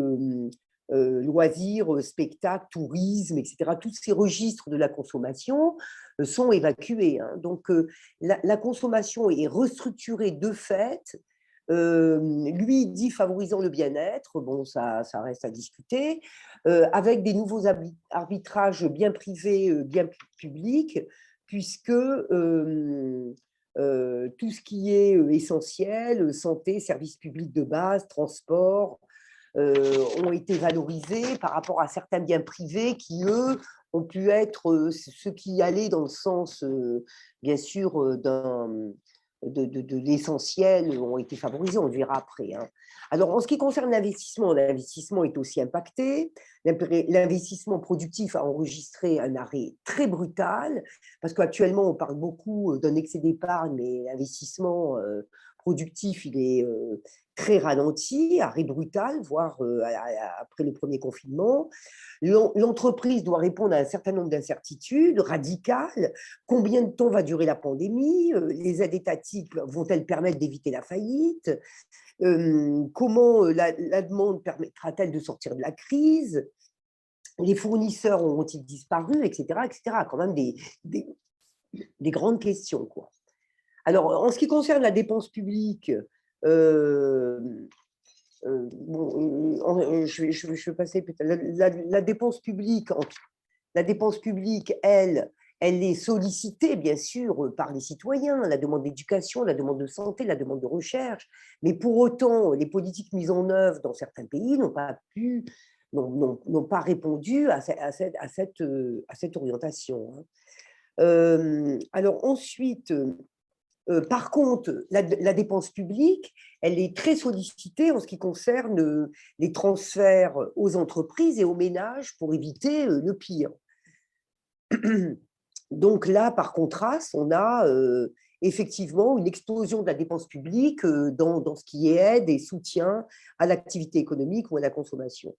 loisirs, spectacles, tourisme, etc., tous ces registres de la consommation sont évacués, hein. Donc, la consommation est restructurée de fait. Lui dit favorisant le bien-être, bon, ça reste à discuter, avec des nouveaux arbitrages bien privés, bien publics, puisque tout ce qui est essentiel, santé, services publics de base, transport, ont été valorisés par rapport à certains biens privés qui, eux, ont pu être ceux qui allaient dans le sens, bien sûr, de l'essentiel, ont été favorisés, on le verra après, hein. Alors, en ce qui concerne l'investissement est aussi impacté. L'investissement productif a enregistré un arrêt très brutal, parce qu'actuellement, on parle beaucoup d'un excès d'épargne, mais l'investissement productif, il est très ralenti, arrêt brutal, voire après le premier confinement. L'entreprise doit répondre à un certain nombre d'incertitudes radicales. Combien de temps va durer la pandémie? Les aides étatiques vont-elles permettre d'éviter la faillite? Comment la demande permettra-t-elle de sortir de la crise? Les fournisseurs auront-ils disparu, etc., etc. Quand même des grandes questions, quoi. Alors, en ce qui concerne la dépense publique, bon, je vais passer la dépense publique. La dépense publique, elle est sollicitée, bien sûr, par les citoyens, la demande d'éducation, la demande de santé, la demande de recherche. Mais pour autant, les politiques mises en œuvre dans certains pays n'ont pas répondu à cette orientation, hein. Alors ensuite, par contre, la dépense publique, elle est très sollicitée en ce qui concerne les transferts aux entreprises et aux ménages pour éviter le pire. Donc là, par contraste, on a effectivement une explosion de la dépense publique dans ce qui est aide et soutien à l'activité économique ou à la consommation.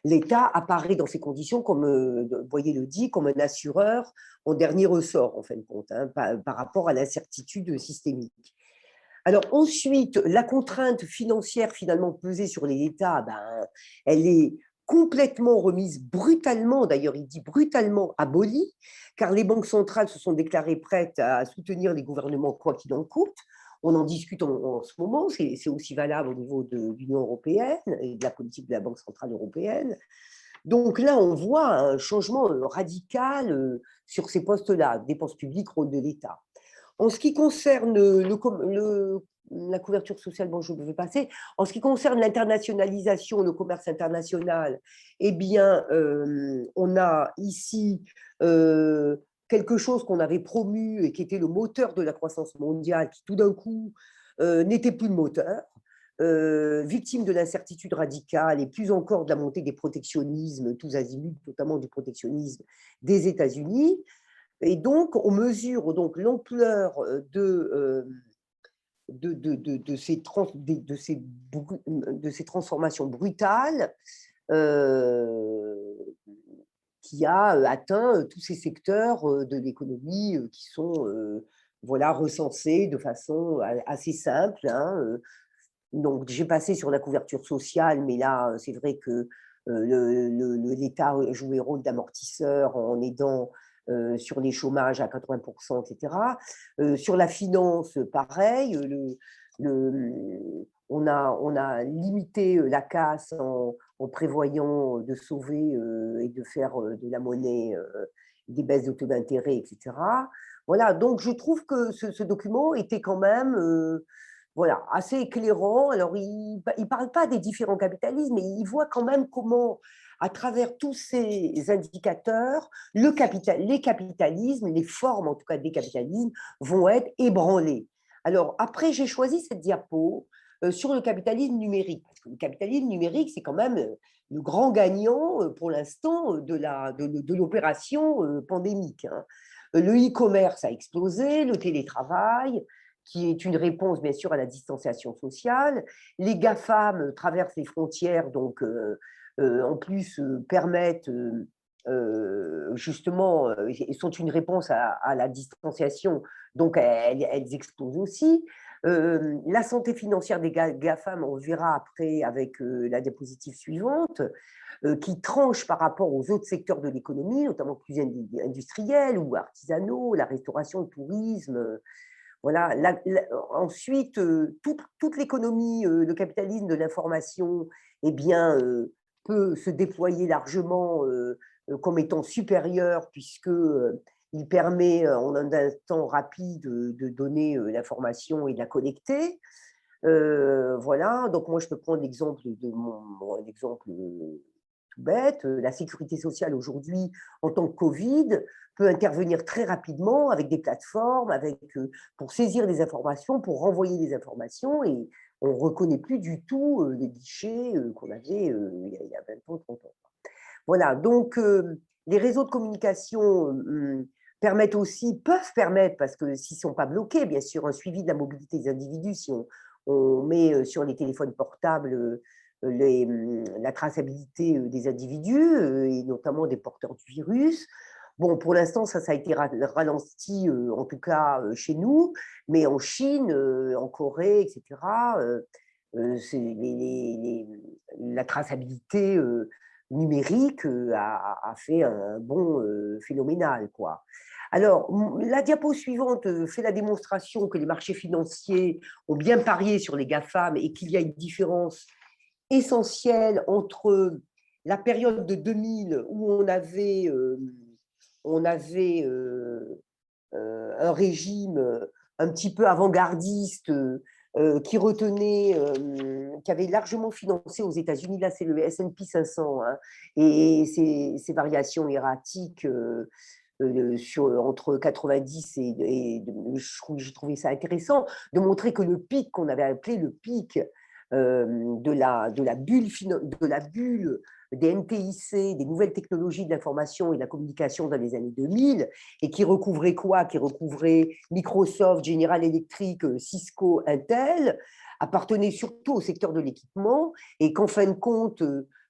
L'État apparaît dans ces conditions, comme Boyer le dit, comme un assureur en dernier ressort, en fin de compte, hein, par rapport à l'incertitude systémique. Alors ensuite, la contrainte financière finalement pesée sur les États, elle est complètement remise brutalement, d'ailleurs il dit brutalement abolie, car les banques centrales se sont déclarées prêtes à soutenir les gouvernements quoi qu'il en coûte. On en discute en ce moment, c'est aussi valable au niveau de l'Union européenne et de la politique de la Banque centrale européenne. Donc là, on voit un changement radical sur ces postes-là, dépenses publiques, rôle de l'État. En ce qui concerne la couverture sociale, bon, je vais passer. En ce qui concerne l'internationalisation, le commerce international, eh bien, on a ici quelque chose qu'on avait promu et qui était le moteur de la croissance mondiale, qui tout d'un coup n'était plus le moteur. Victime de l'incertitude radicale et plus encore de la montée des protectionnismes, tous azimuts, notamment du protectionnisme des États-Unis. Et donc, on mesure donc l'ampleur de ces transformations brutales qui a atteint tous ces secteurs de l'économie qui sont voilà, recensés de façon assez simple. Hein. Donc, j'ai passé sur la couverture sociale, mais là, c'est vrai que l'État jouait le rôle d'amortisseur en aidant sur les chômages à 80%, etc. Sur la finance, pareil, on a limité la casse en prévoyant de sauver et de faire de la monnaie, des baisses de taux d'intérêt, etc. Voilà, donc je trouve que ce document était quand même voilà, assez éclairant. Alors, il ne parle pas des différents capitalismes, mais il voit quand même comment, à travers tous ces indicateurs, les capitalismes, les formes en tout cas des capitalismes, vont être ébranlés. Alors, après, j'ai choisi cette diapo sur le capitalisme numérique. Parce que le capitalisme numérique, c'est quand même le grand gagnant pour l'instant de l'opération pandémique. Hein. Le e-commerce a explosé, le télétravail, qui est une réponse, bien sûr, à la distanciation sociale. Les GAFAM traversent les frontières, donc, en plus, permettent justement, sont une réponse à la distanciation, donc elles explosent aussi. La santé financière des GAFAM, on verra après avec la diapositive suivante, qui tranche par rapport aux autres secteurs de l'économie, notamment plus industriels ou artisanaux, la restauration, le tourisme. Voilà. Ensuite, toute l'économie, le capitalisme de l'information, eh bien, peut se déployer largement comme étant supérieur, puisqu'il permet en un temps rapide de donner l'information et de la collecter. Voilà, donc moi je peux prendre l'exemple de mon exemple tout bête. La sécurité sociale aujourd'hui, en tant que Covid, peut intervenir très rapidement avec des plateformes, pour saisir des informations, pour renvoyer des informations, et on ne reconnaît plus du tout les guichets qu'on avait il y a 20 ans, 30 ans. Voilà, donc les réseaux de communication peuvent permettre, parce que s'ils ne sont pas bloqués, bien sûr, un suivi de la mobilité des individus, si on met sur les téléphones portables la traçabilité des individus, et notamment des porteurs du virus. Bon, pour l'instant, ça a été ralenti, en tout cas chez nous, mais en Chine, en Corée, etc., la traçabilité numérique a fait un bond phénoménal, quoi. Alors, la diapo suivante fait la démonstration que les marchés financiers ont bien parié sur les GAFAM et qu'il y a une différence essentielle entre la période de 2000 où on avait un régime un petit peu avant-gardiste qui retenait, qui avait largement financé aux États-Unis. Là, c'est le S&P 500, hein, et ces variations erratiques entre 90 et j'ai trouvé ça intéressant de montrer que le pic qu'on avait appelé le pic de la bulle des NTIC, des nouvelles technologies de l'information et de la communication dans les années 2000, et qui recouvrait quoi? Qui recouvrait Microsoft, General Electric, Cisco, Intel, appartenait surtout au secteur de l'équipement, et qu'en fin de compte,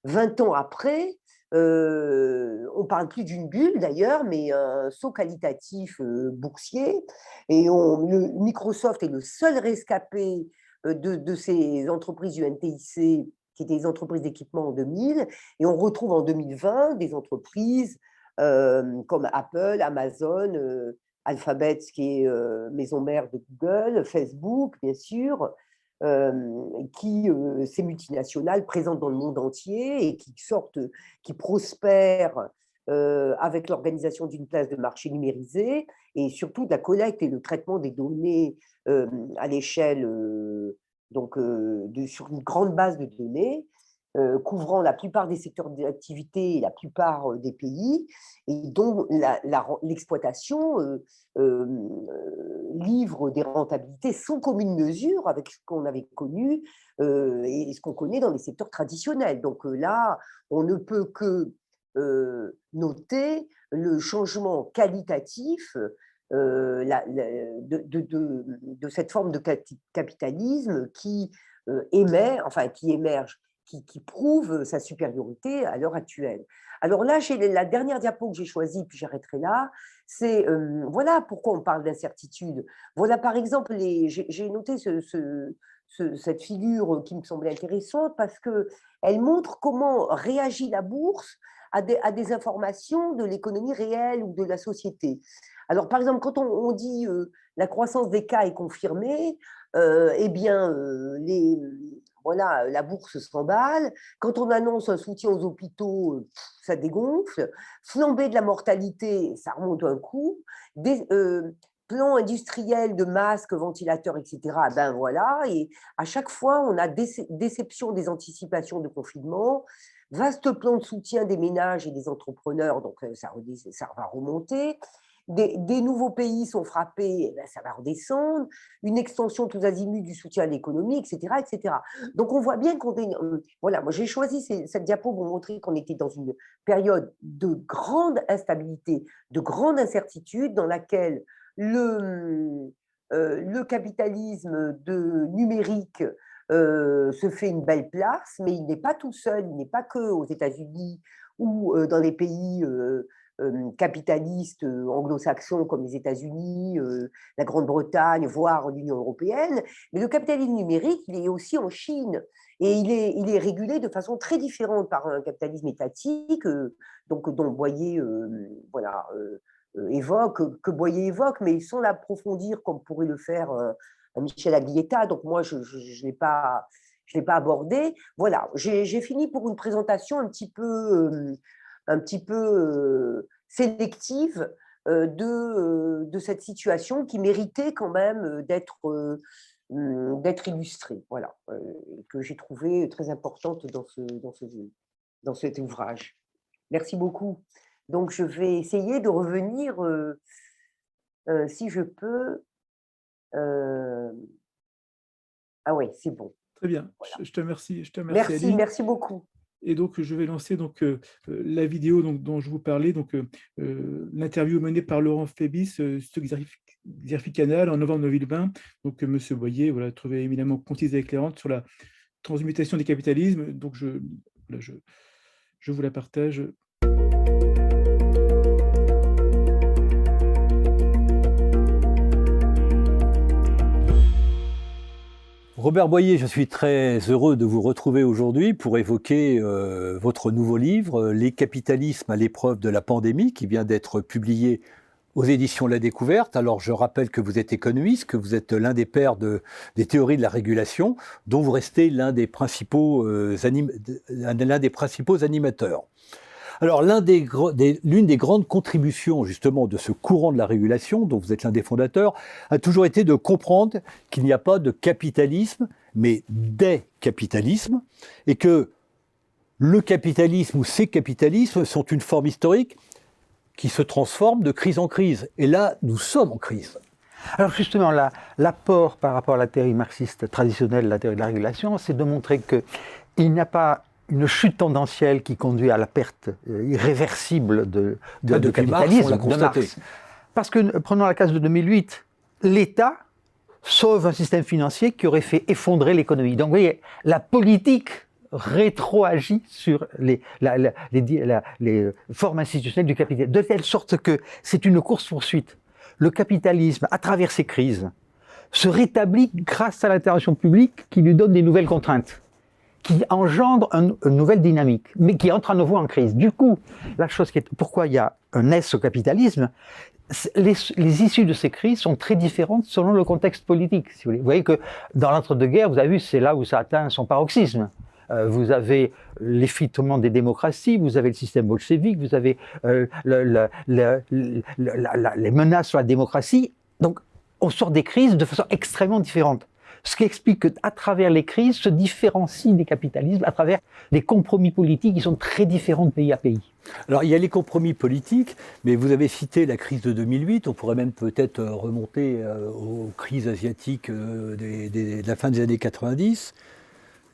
20 ans après, on ne parle plus d'une bulle d'ailleurs, mais un saut qualitatif boursier, et Microsoft est le seul rescapé de ces entreprises du NTIC qui étaient des entreprises d'équipement en 2000, et on retrouve en 2020 des entreprises comme Apple, Amazon, Alphabet, qui est maison mère de Google, Facebook, bien sûr, ces multinationales présentes dans le monde entier et qui prospèrent avec l'organisation d'une place de marché numérisée et surtout de la collecte et le traitement des données à l'échelle, sur une grande base de données, couvrant la plupart des secteurs d'activité et la plupart des pays, et dont l'exploitation livre des rentabilités sans commune mesure avec ce qu'on avait connu et ce qu'on connaît dans les secteurs traditionnels. Donc là, on ne peut que noter le changement qualitatif de cette forme de capitalisme qui émerge, qui prouve sa supériorité à l'heure actuelle. Alors là, la dernière diapo que j'ai choisie, puis j'arrêterai là, c'est voilà pourquoi on parle d'incertitude. Voilà par exemple, j'ai noté cette figure qui me semblait intéressante parce qu'elle montre comment réagit la bourse à des informations de l'économie réelle ou de la société. Alors par exemple, quand on dit la croissance des cas est confirmée, eh bien, la bourse s'emballe. Quand on annonce un soutien aux hôpitaux, ça dégonfle. Flambée de la mortalité, ça remonte un coup. Plans industriels de masques, ventilateurs, etc. Ben voilà. Et à chaque fois, on a déception des anticipations de confinement, vaste plan de soutien des ménages et des entrepreneurs, donc ça va remonter. Des nouveaux pays sont frappés, ben ça va redescendre, une extension tous azimuts du soutien à l'économie, etc., etc. Donc on voit bien qu'on est… Voilà, moi j'ai choisi cette diapo pour montrer qu'on était dans une période de grande instabilité, de grande incertitude, dans laquelle le capitalisme numérique se fait une belle place, mais il n'est pas tout seul, il n'est pas que aux États-Unis ou dans les pays capitalistes anglo-saxons comme les États-Unis, la Grande-Bretagne, voire l'Union européenne. Mais le capitalisme numérique, il est aussi en Chine et il est régulé de façon très différente par un capitalisme étatique, dont Boyer évoque, mais sans l'approfondir comme pourrait le faire Michel Aglietta. Donc moi, je ne l'ai pas abordé. Voilà, j'ai fini pour une présentation un petit peu sélective de cette situation qui méritait quand même d'être illustrée, voilà, que j'ai trouvé très importante dans cet ouvrage. Merci beaucoup. Donc je vais essayer de revenir, si je peux. Ah oui, c'est bon. Très bien, voilà. Je te remercie. Merci beaucoup. Et donc, je vais lancer la vidéo dont je vous parlais, l'interview menée par Laurent Fébis sur Xerfi Canal en novembre 2020. Donc, M. Boyer, voilà, trouvé éminemment concise et éclairante sur la transmutation des capitalismes. Donc, je vous la partage. Robert Boyer, je suis très heureux de vous retrouver aujourd'hui pour évoquer votre nouveau livre, Les capitalismes à l'épreuve de la pandémie, qui vient d'être publié aux éditions La Découverte. Alors je rappelle que vous êtes économiste, que vous êtes l'un des pères des théories de la régulation, dont vous restez l'un des principaux animateurs. Alors l'une des grandes contributions justement de ce courant de la régulation, dont vous êtes l'un des fondateurs, a toujours été de comprendre qu'il n'y a pas de capitalisme, mais des capitalismes, et que le capitalisme ou ces capitalismes sont une forme historique qui se transforme de crise en crise. Et là, nous sommes en crise. Alors justement, l'apport par rapport à la théorie marxiste traditionnelle, la théorie de la régulation, c'est de montrer qu'il n'y a pas une chute tendancielle qui conduit à la perte irréversible de capitalisme de Marx. Parce que, prenons la case de 2008, l'État sauve un système financier qui aurait fait effondrer l'économie. Donc vous voyez, la politique rétroagit sur les formes institutionnelles du capitalisme, de telle sorte que c'est une course-poursuite. Le capitalisme, à travers ces crises, se rétablit grâce à l'intervention publique qui lui donne des nouvelles contraintes, qui engendre une nouvelle dynamique, mais qui entre à nouveau en crise. Du coup, la chose pourquoi il y a un S au capitalisme, les issues de ces crises sont très différentes selon le contexte politique. Si vous voulez. Vous voyez que dans l'entre-deux-guerres, vous avez vu, c'est là où ça atteint son paroxysme. Vous avez l'effritement des démocraties, vous avez le système bolchevique, vous avez les menaces sur la démocratie. Donc, on sort des crises de façon extrêmement différente. Ce qui explique qu'à travers les crises se différencient des capitalismes à travers des compromis politiques qui sont très différents de pays à pays. Alors, il y a les compromis politiques, mais vous avez cité la crise de 2008, on pourrait même peut-être remonter aux crises asiatiques de la fin des années 90.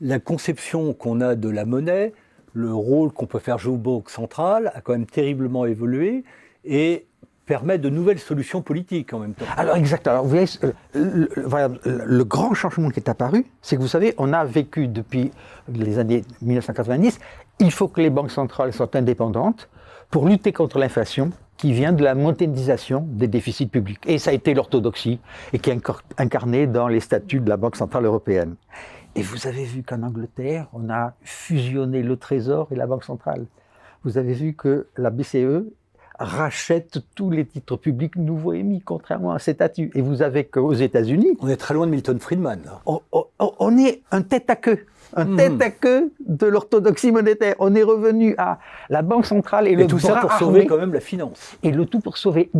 La conception qu'on a de la monnaie, le rôle qu'on peut faire jouer aux banques centrales a quand même terriblement évolué et permet de nouvelles solutions politiques en même temps. Alors exactement. Alors, vous voyez, le grand changement qui est apparu, c'est que vous savez, on a vécu depuis les années 1990, il faut que les banques centrales soient indépendantes pour lutter contre l'inflation qui vient de la mondialisation des déficits publics. Et ça a été l'orthodoxie et qui est incarnée dans les statuts de la Banque centrale européenne. Et vous avez vu qu'en Angleterre, on a fusionné le Trésor et la Banque centrale. Vous avez vu que la BCE rachète tous les titres publics nouveaux émis, contrairement à ces statuts. Et vous avez qu'aux États-Unis... On est très loin de Milton Friedman. On est un tête-à-queue. Tête-à-queue de l'orthodoxie monétaire. On est revenu à la Banque centrale et le tout ça pour sauver quand même la finance. Et le tout pour sauver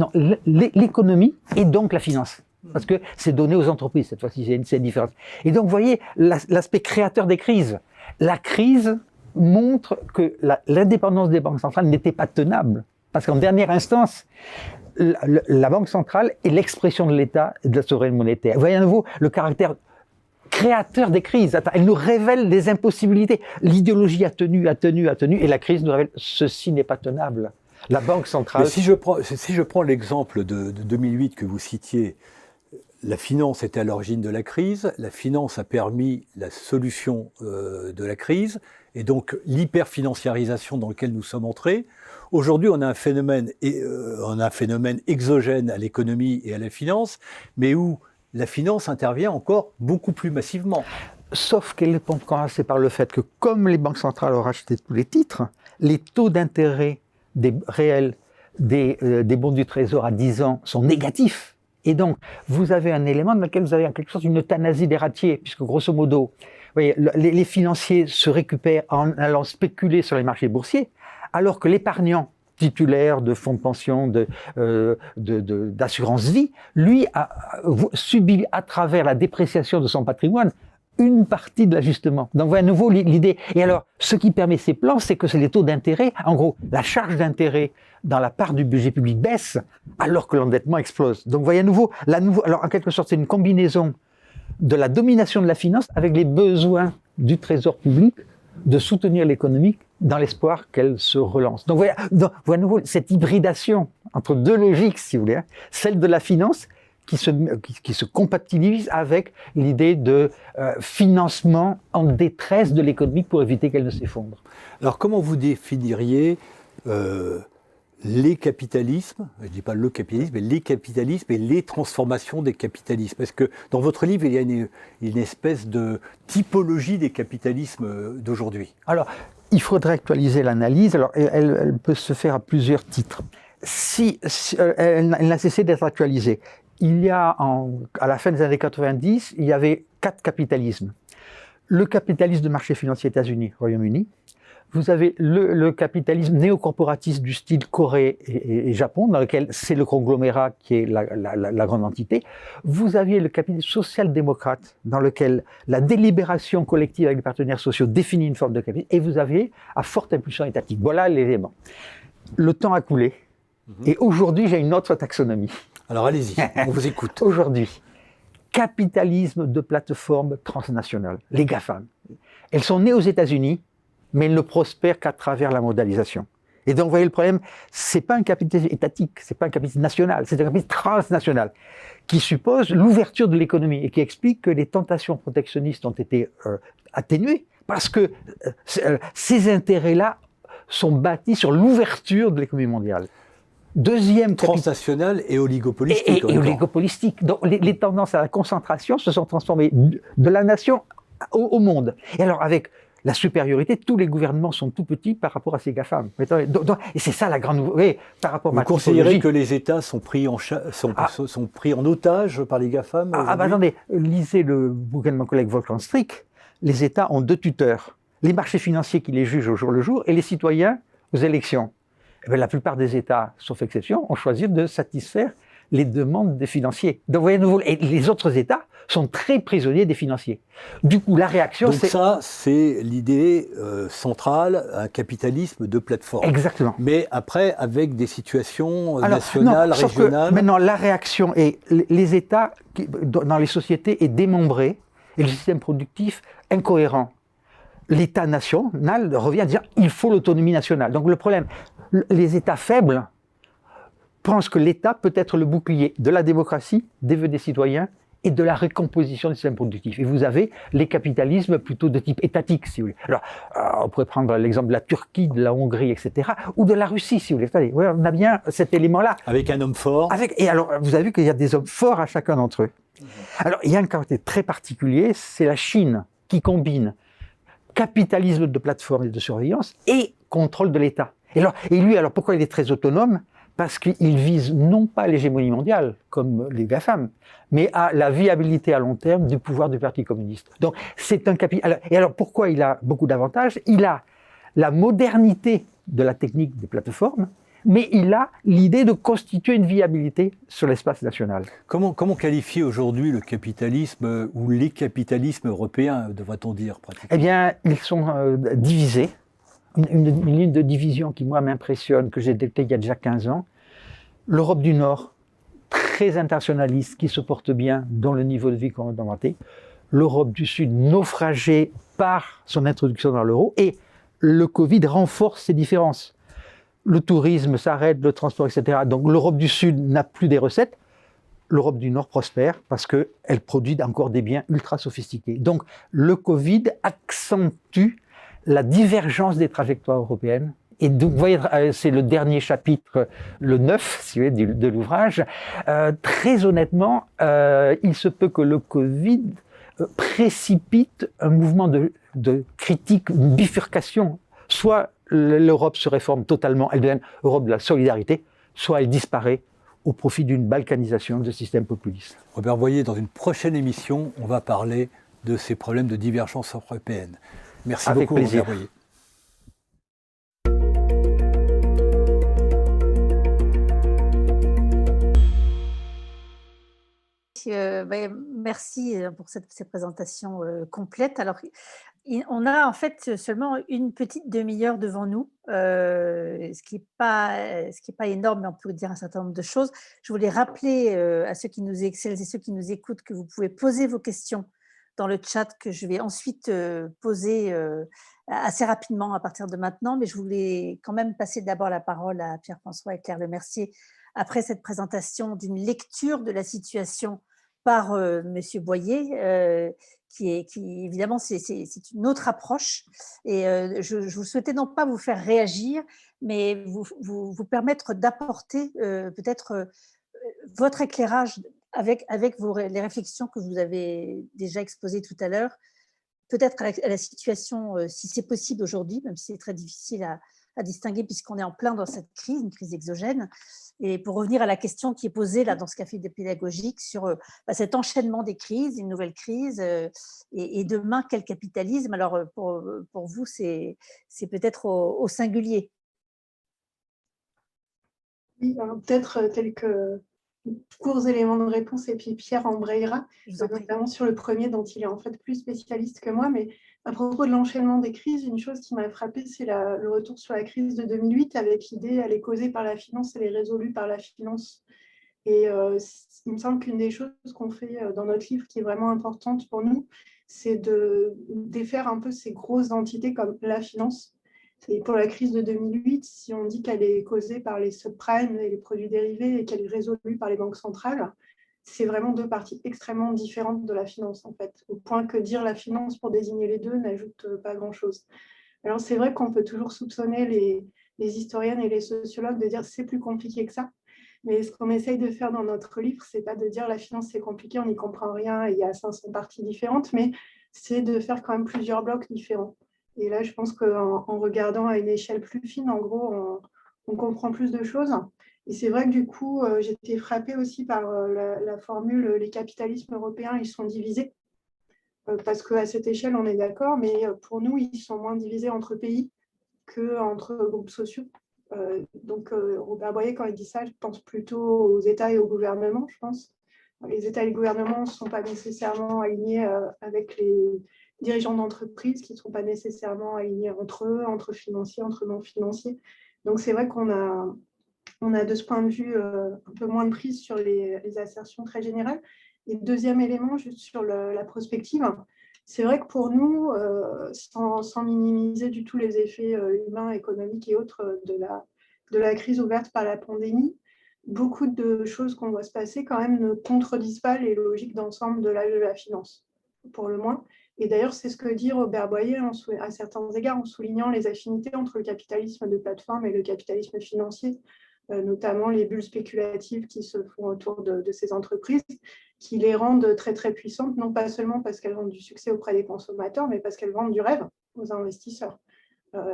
l'économie et donc la finance. Parce que c'est donné aux entreprises, cette fois-ci, c'est une différence. Et donc, vous voyez, l'aspect créateur des crises. La crise montre que l'indépendance des banques centrales n'était pas tenable. Parce qu'en dernière instance, la Banque centrale est l'expression de l'État et de la souveraineté monétaire. Vous voyez à nouveau le caractère créateur des crises. Elle nous révèle des impossibilités. L'idéologie a tenu, et la crise nous révèle ceci n'est pas tenable. La Banque centrale... Mais si je prends l'exemple de 2008 que vous citiez, la finance était à l'origine de la crise, la finance a permis la solution de la crise, et donc l'hyperfinanciarisation dans lequel nous sommes entrés. Aujourd'hui, on a un phénomène exogène à l'économie et à la finance, mais où la finance intervient encore beaucoup plus massivement. Sauf qu'elle est compensée par le fait que, comme les banques centrales ont racheté tous les titres, les taux d'intérêt réels des bons du Trésor à 10 ans sont négatifs. Et donc, vous avez un élément dans lequel vous avez en quelque sorte une euthanasie des ratiers, puisque grosso modo, vous voyez, les financiers se récupèrent en allant spéculer sur les marchés boursiers, alors que l'épargnant titulaire de fonds de pension, d'assurance vie, lui a subi à travers la dépréciation de son patrimoine une partie de l'ajustement. Donc, à nouveau, l'idée. Et alors, ce qui permet ces plans, c'est que c'est les taux d'intérêt. En gros, la charge d'intérêt dans la part du budget public baisse, alors que l'endettement explose. Donc, vous voyez à nouveau, alors en quelque sorte, c'est une combinaison de la domination de la finance avec les besoins du trésor public de soutenir l'économie dans l'espoir qu'elle se relance. Donc, vous voyez à nouveau cette hybridation entre deux logiques, si vous voulez, hein, celle de la finance qui se compatibilise avec l'idée de financement en détresse de l'économie pour éviter qu'elle ne s'effondre. Alors, comment vous définiriez les capitalismes, je ne dis pas le capitalisme, mais les capitalismes et les transformations des capitalismes? Parce que dans votre livre, il y a une espèce de typologie des capitalismes d'aujourd'hui. Alors, il faudrait actualiser l'analyse. Alors, elle peut se faire à plusieurs titres. Elle n'a cessé d'être actualisée. Il y a, à la fin des années 90, il y avait 4 capitalismes. Le capitalisme de marché financier États-Unis, Royaume-Uni. Vous avez le capitalisme néocorporatiste du style Corée et Japon, dans lequel c'est le conglomérat qui est la grande entité. Vous aviez le capitalisme social-démocrate, dans lequel la délibération collective avec les partenaires sociaux définit une forme de capitalisme. Et vous aviez à forte impulsion étatique. Voilà l'élément. Le temps a coulé. Et aujourd'hui, j'ai une autre taxonomie. Alors allez-y, on vous écoute. Aujourd'hui, capitalisme de plateforme transnationale, les GAFAM. Elles sont nées aux États-Unis, mais elles ne prospèrent qu'à travers la mondialisation. Et donc, vous voyez le problème, c'est pas un capitalisme étatique, c'est pas un capitalisme national, c'est un capitalisme transnational qui suppose l'ouverture de l'économie et qui explique que les tentations protectionnistes ont été atténuées parce que ces intérêts-là sont bâtis sur l'ouverture de l'économie mondiale. Deuxième transnational et oligopolistique. Et oligopolistique. Donc, les tendances à la concentration se sont transformées de la nation au monde. Et alors, avec la supériorité, tous les gouvernements sont tout petits par rapport à ces GAFAM. Et c'est ça la grande nouveauté. Oui, par rapport à Vous ma considérez typologie. que les États sont pris sont pris en otage par les GAFAM Attendez, lisez le bouquin de mon collègue Wolfgang Strick. Les États ont deux tuteurs. Les marchés financiers qui les jugent au jour le jour et les citoyens aux élections. Eh bien, la plupart des États, sauf exception, ont choisi de satisfaire les demandes des financiers. Donc, vous voyez, et les autres États sont très prisonniers des financiers. Du coup, la réaction, Donc c'est... ça, c'est l'idée centrale, un capitalisme de plateforme. Exactement. Mais après, avec des situations nationales, non, sauf que régionales. maintenant, la réaction est les États dans les sociétés est démembré et le système productif incohérent. L'État national revient à dire il faut l'autonomie nationale. Donc le problème, les États faibles pensent que l'État peut être le bouclier de la démocratie, des vœux des citoyens et de la récomposition du système productif. Et vous avez les capitalismes plutôt de type étatique, si vous voulez. Alors, on pourrait prendre l'exemple de la Turquie, de la Hongrie, etc., ou de la Russie, si vous voulez. Attendez, on a bien cet élément-là. Avec un homme fort. Et alors, vous avez vu qu'il y a des hommes forts à chacun d'entre eux. Alors, il y a un caractère très particulier, c'est la Chine qui combine capitalisme de plateforme et de surveillance et contrôle de l'État. Et lui, alors pourquoi il est très autonome? Parce qu'il vise non pas l'hégémonie mondiale, comme les GAFAM, mais à la viabilité à long terme du pouvoir du Parti communiste. Donc, c'est un capital. Et alors, pourquoi il a beaucoup d'avantages? Il a la modernité de la technique des plateformes, mais il a l'idée de constituer une viabilité sur l'espace national. Comment qualifier aujourd'hui le capitalisme ou les capitalismes européens, devrait-on dire, pratiquement? Eh bien, ils sont divisés. Une ligne de division qui, moi, m'impressionne, que j'ai détectée il y a déjà 15 ans. L'Europe du Nord, très internationaliste, qui se porte bien dans le niveau de vie qu'on a inventé. L'Europe du Sud, naufragée par son introduction dans l'euro. Et le Covid renforce ces différences. Le tourisme s'arrête, le transport, etc. Donc l'Europe du Sud n'a plus des recettes. L'Europe du Nord prospère parce qu'elle produit encore des biens ultra sophistiqués. Donc le Covid accentue la divergence des trajectoires européennes. Et donc, vous voyez, c'est le dernier chapitre, le 9, si vous voulez, de l'ouvrage. Très honnêtement, il se peut que le Covid précipite un mouvement de critique, une bifurcation. Soit l'Europe se réforme totalement, elle devient Europe de la solidarité, soit elle disparaît au profit d'une balkanisation de système populiste. Robert Boyer, dans une prochaine émission, on va parler de ces problèmes de divergence européenne. Merci Avec beaucoup, plaisir. Robert Boyer. Merci pour cette présentation complète. Alors, on a en fait seulement une petite demi-heure devant nous, ce qui n'est pas énorme, mais on peut dire un certain nombre de choses. Je voulais rappeler à celles et ceux qui nous écoutent que vous pouvez poser vos questions dans le chat que je vais ensuite poser assez rapidement à partir de maintenant, mais je voulais quand même passer d'abord la parole à Pierre-François et Claire Lemercier après cette présentation d'une lecture de la situation par Monsieur Boyer, qui évidemment, c'est une autre approche. Et je vous souhaitais non pas vous faire réagir, mais vous permettre d'apporter peut-être votre éclairage avec les réflexions que vous avez déjà exposées tout à l'heure, peut-être à la situation, si c'est possible aujourd'hui, même si c'est très difficile à distinguer puisqu'on est en plein dans cette crise, une crise exogène. Et pour revenir à la question qui est posée là dans ce café de pédagogique sur cet enchaînement des crises, une nouvelle crise, et demain quel capitalisme? Alors pour vous, c'est peut-être au singulier. Oui, peut-être quelques courts éléments de réponse et puis Pierre embrayera, notamment sur le premier dont il est en fait plus spécialiste que moi, mais à propos de l'enchaînement des crises, une chose qui m'a frappée, c'est le retour sur la crise de 2008 avec l'idée elle est causée par la finance, elle est résolue par la finance. Et il me semble qu'une des choses qu'on fait dans notre livre qui est vraiment importante pour nous, c'est de défaire un peu ces grosses entités comme la finance. Et pour la crise de 2008, si on dit qu'elle est causée par les subprimes et les produits dérivés et qu'elle est résolue par les banques centrales, c'est vraiment deux parties extrêmement différentes de la finance, en fait, au point que dire la finance pour désigner les deux n'ajoute pas grand-chose. Alors, c'est vrai qu'on peut toujours soupçonner les historiennes et les sociologues de dire c'est plus compliqué que ça, mais ce qu'on essaye de faire dans notre livre, c'est pas de dire la finance c'est compliqué, on n'y comprend rien et il y a 500 parties différentes, mais c'est de faire quand même plusieurs blocs différents. Et là, je pense qu'en regardant à une échelle plus fine, en gros, on comprend plus de choses. Et c'est vrai que du coup, j'étais frappée aussi par la formule « les capitalismes européens, ils sont divisés ». Parce qu'à cette échelle, on est d'accord, mais pour nous, ils sont moins divisés entre pays qu'entre groupes sociaux. Donc, Robert Boyer, quand il dit ça, je pense plutôt aux États et aux gouvernements, je pense. Les États et les gouvernements ne sont pas nécessairement alignés avec les dirigeants d'entreprises, qui ne sont pas nécessairement alignés entre eux, entre financiers, entre non-financiers. Donc, c'est vrai qu'on a de ce point de vue un peu moins de prise sur les assertions très générales. Et deuxième élément, juste sur la prospective, c'est vrai que pour nous, sans minimiser du tout les effets humains, économiques et autres de la crise ouverte par la pandémie, beaucoup de choses qu'on voit se passer quand même ne contredisent pas les logiques d'ensemble de l'âge de la finance, pour le moins. Et d'ailleurs, c'est ce que dit Robert Boyer à certains égards en soulignant les affinités entre le capitalisme de plateforme et le capitalisme financier, notamment les bulles spéculatives qui se font autour de ces entreprises, qui les rendent très, très puissantes, non pas seulement parce qu'elles vendent du succès auprès des consommateurs, mais parce qu'elles vendent du rêve aux investisseurs.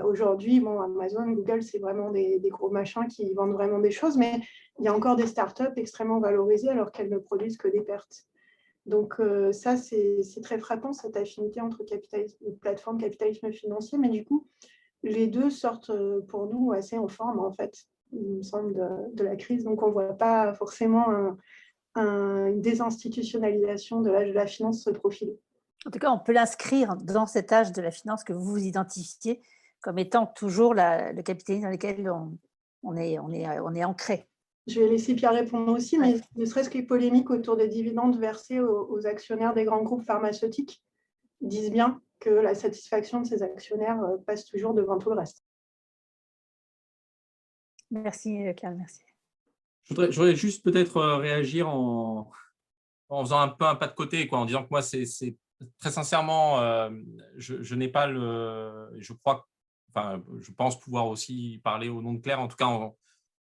Aujourd'hui, Amazon, Google, c'est vraiment des gros machins qui vendent vraiment des choses, mais il y a encore des startups extrêmement valorisées alors qu'elles ne produisent que des pertes. Donc ça, c'est très frappant, cette affinité entre capitalisme, plateforme, capitalisme financier, mais du coup, les deux sortent pour nous assez en forme, en fait, il me semble, de la crise. Donc on ne voit pas forcément une désinstitutionnalisation de l'âge de la finance se profiler. En tout cas, on peut l'inscrire dans cet âge de la finance que vous vous identifiez comme étant toujours le capitalisme dans lequel on est ancré. Je vais laisser Pierre répondre aussi, mais ne serait-ce que les polémiques autour des dividendes versés aux actionnaires des grands groupes pharmaceutiques disent bien que la satisfaction de ces actionnaires passe toujours devant tout le reste. Merci, Claire, merci. Je voudrais juste peut-être réagir en faisant un peu un pas de côté, en disant que moi, c'est très sincèrement, je n'ai pas je pense pouvoir aussi parler au nom de Claire. En tout cas,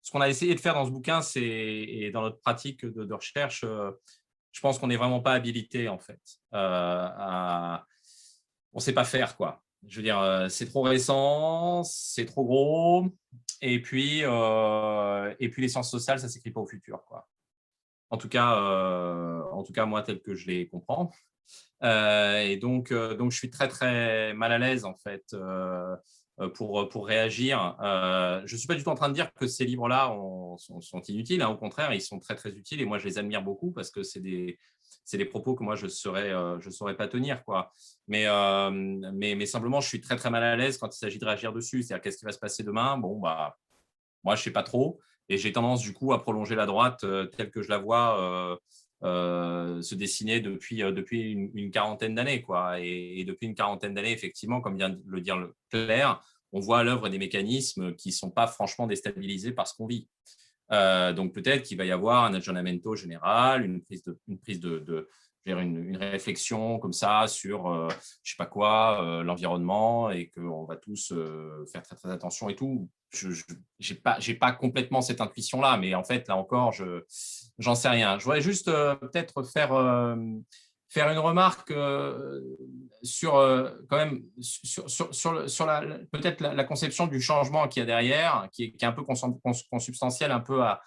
ce qu'on a essayé de faire dans ce bouquin, et dans notre pratique de recherche, je pense qu'on n'est vraiment pas habilité, en fait. On ne sait pas faire, quoi. Je veux dire, c'est trop récent, c'est trop gros, et puis les sciences sociales, ça ne s'écrit pas au futur, quoi. En tout cas, moi, tel que je les comprends. Et donc, je suis très, très mal à l'aise, en fait, pour réagir. Je ne suis pas du tout en train de dire que ces livres-là sont inutiles. Au contraire, ils sont très, très utiles et moi, je les admire beaucoup parce que c'est des propos que moi, je ne saurais pas tenir, quoi. Mais simplement, je suis très, très mal à l'aise quand il s'agit de réagir dessus. C'est-à-dire, qu'est-ce qui va se passer demain? Moi, je ne sais pas trop. Et j'ai tendance, du coup, à prolonger la droite telle que je la vois se dessiner depuis une quarantaine d'années, quoi. Et depuis une quarantaine d'années, effectivement, comme vient de le dire Claire, on voit à l'œuvre des mécanismes qui ne sont pas franchement déstabilisés par ce qu'on vit. Donc peut-être qu'il va y avoir un aggiornamento général, une réflexion comme ça sur, je ne sais pas quoi, l'environnement, et qu'on va tous faire très, très attention et tout. Je n'ai pas complètement cette intuition-là, mais en fait, là encore, j'en sais rien. Je voudrais juste peut-être faire une remarque sur peut-être la conception du changement qu'il y a derrière, qui est un peu consubstantielle un peu à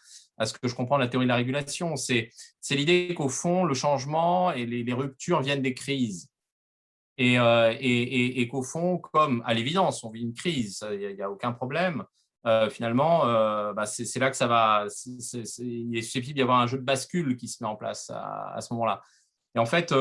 ce que je comprends de la théorie de la régulation. C'est l'idée qu'au fond, le changement et les ruptures viennent des crises. Et qu'au fond, comme à l'évidence, on vit une crise, il n'y a aucun problème. Finalement, c'est là que ça va. Il est susceptible d'y avoir un jeu de bascule qui se met en place à ce moment-là. Et en fait,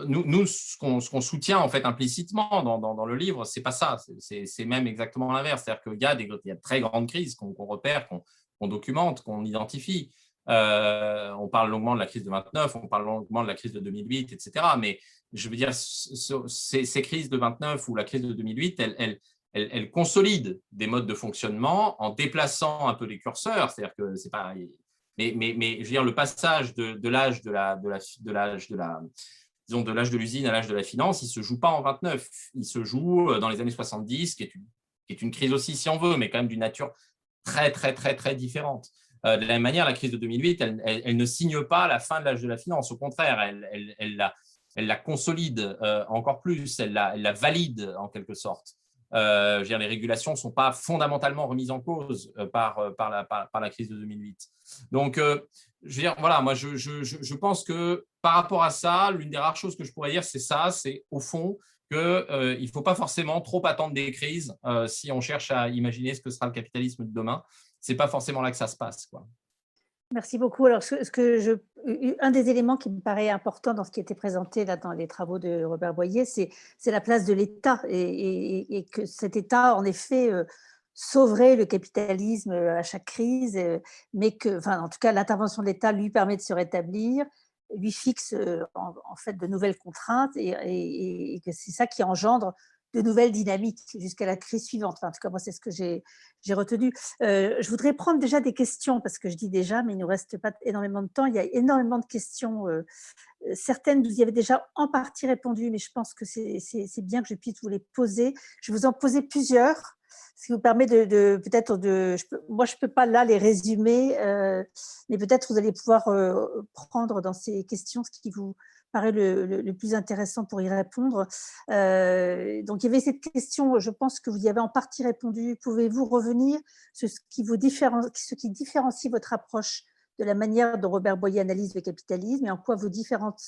nous, ce qu'on soutient en fait implicitement dans le livre, c'est pas ça. C'est même exactement l'inverse. C'est-à-dire qu'il y a de très grandes crises qu'on repère, qu'on documente, qu'on identifie. On parle longuement de la crise de 29, on parle longuement de la crise de 2008, etc. Mais je veux dire, ces crises de 29 ou la crise de 2008, elles consolident des modes de fonctionnement en déplaçant un peu les curseurs. C'est-à-dire que c'est pas. Mais je veux dire, le passage de l'âge de l'usine à l'âge de la finance, il ne se joue pas en 29. Il se joue dans les années 70, qui est une crise aussi, si on veut, mais quand même d'une nature très, très, très, très différente. De la même manière, la crise de 2008, elle ne signe pas la fin de l'âge de la finance. Au contraire, elle la consolide encore plus, elle la valide en quelque sorte. Je veux dire, les régulations ne sont pas fondamentalement remises en cause par la crise de 2008. Donc, je veux dire, voilà, moi, je pense que par rapport à ça, l'une des rares choses que je pourrais dire, c'est ça, c'est au fond qu'il ne faut pas forcément trop attendre des crises si on cherche à imaginer ce que sera le capitalisme de demain. Ce n'est pas forcément là que ça se passe, quoi. Merci beaucoup. Alors, un des éléments qui me paraît important dans ce qui était présenté là, dans les travaux de Robert Boyer, c'est la place de l'État et que cet État, en effet, sauverait le capitalisme à chaque crise, mais que, enfin, en tout cas, l'intervention de l'État lui permet de se rétablir, lui fixe en fait de nouvelles contraintes et que c'est ça qui engendre de nouvelles dynamiques jusqu'à la crise suivante. Enfin, en tout cas, moi, c'est ce que j'ai retenu. Je voudrais prendre déjà des questions, parce que je dis déjà, mais il ne nous reste pas énormément de temps. Il y a énormément de questions. Certaines, vous y avez déjà en partie répondu, mais je pense que c'est bien que je puisse vous les poser. Je vais vous en poser plusieurs, ce qui vous permet peut-être moi, je ne peux pas là les résumer, mais peut-être vous allez pouvoir prendre dans ces questions ce qui vous paraît le plus intéressant pour y répondre. Donc, il y avait cette question, je pense que vous y avez en partie répondu. Pouvez-vous revenir sur ce qui différencie votre approche de la manière dont Robert Boyer analyse le capitalisme et en quoi vos différentes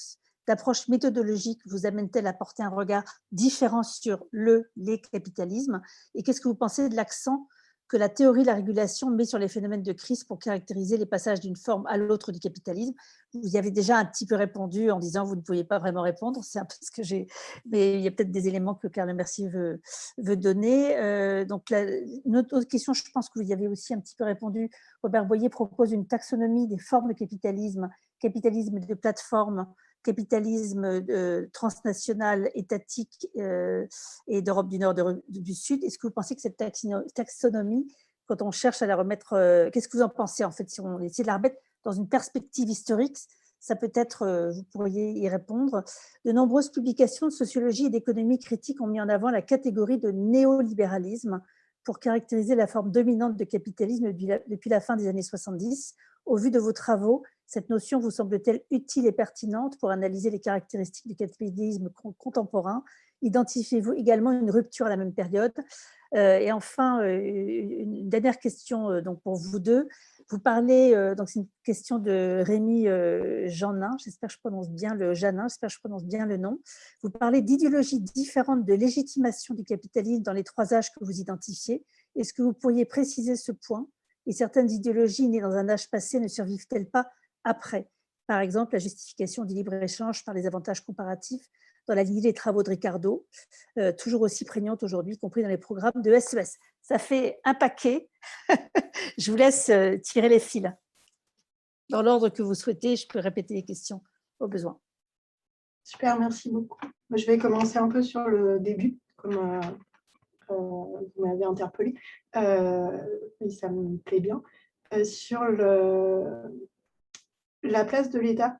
approches méthodologiques vous amènent-elles à porter un regard différent sur les capitalismes? Et qu'est-ce que vous pensez de l'accent que la théorie de la régulation met sur les phénomènes de crise pour caractériser les passages d'une forme à l'autre du capitalisme? Vous y avez déjà un petit peu répondu en disant que vous ne pouviez pas vraiment répondre, c'est un peu ce que j'ai, mais il y a peut-être des éléments que Claire Lemercier veut donner. Donc, une autre question, je pense que vous y avez aussi un petit peu répondu. Robert Boyer propose une taxonomie des formes de capitalisme, capitalisme de plateforme, capitalisme transnational, étatique et d'Europe du Nord, du Sud. Est-ce que vous pensez que cette taxonomie, quand on cherche à la remettre, qu'est-ce que vous en pensez en fait, si on essaie de la remettre dans une perspective historique, ça peut être, vous pourriez y répondre. De nombreuses publications de sociologie et d'économie critique ont mis en avant la catégorie de néolibéralisme pour caractériser la forme dominante de capitalisme depuis la fin des années 70. Au vu de vos travaux, cette notion vous semble-t-elle utile et pertinente pour analyser les caractéristiques du capitalisme contemporain? Identifiez-vous également une rupture à la même période? Et enfin, une dernière question donc pour vous deux. Vous parlez, donc c'est une question de Rémi Janin, j'espère que je prononce bien le nom. Vous parlez d'idéologies différentes de légitimation du capitalisme dans les trois âges que vous identifiez. Est-ce que vous pourriez préciser ce point? Et certaines idéologies nées dans un âge passé ne survivent-elles pas après? Par exemple, la justification du libre-échange par les avantages comparatifs dans la lignée des travaux de Ricardo, toujours aussi prégnante aujourd'hui, y compris dans les programmes de SES. Ça fait un paquet. Je vous laisse tirer les fils. Dans l'ordre que vous souhaitez, je peux répéter les questions au besoin. Super, merci beaucoup. Je vais commencer un peu sur le début, comme vous m'avez interpellé. Et ça me plaît bien. Sur la place de l'État,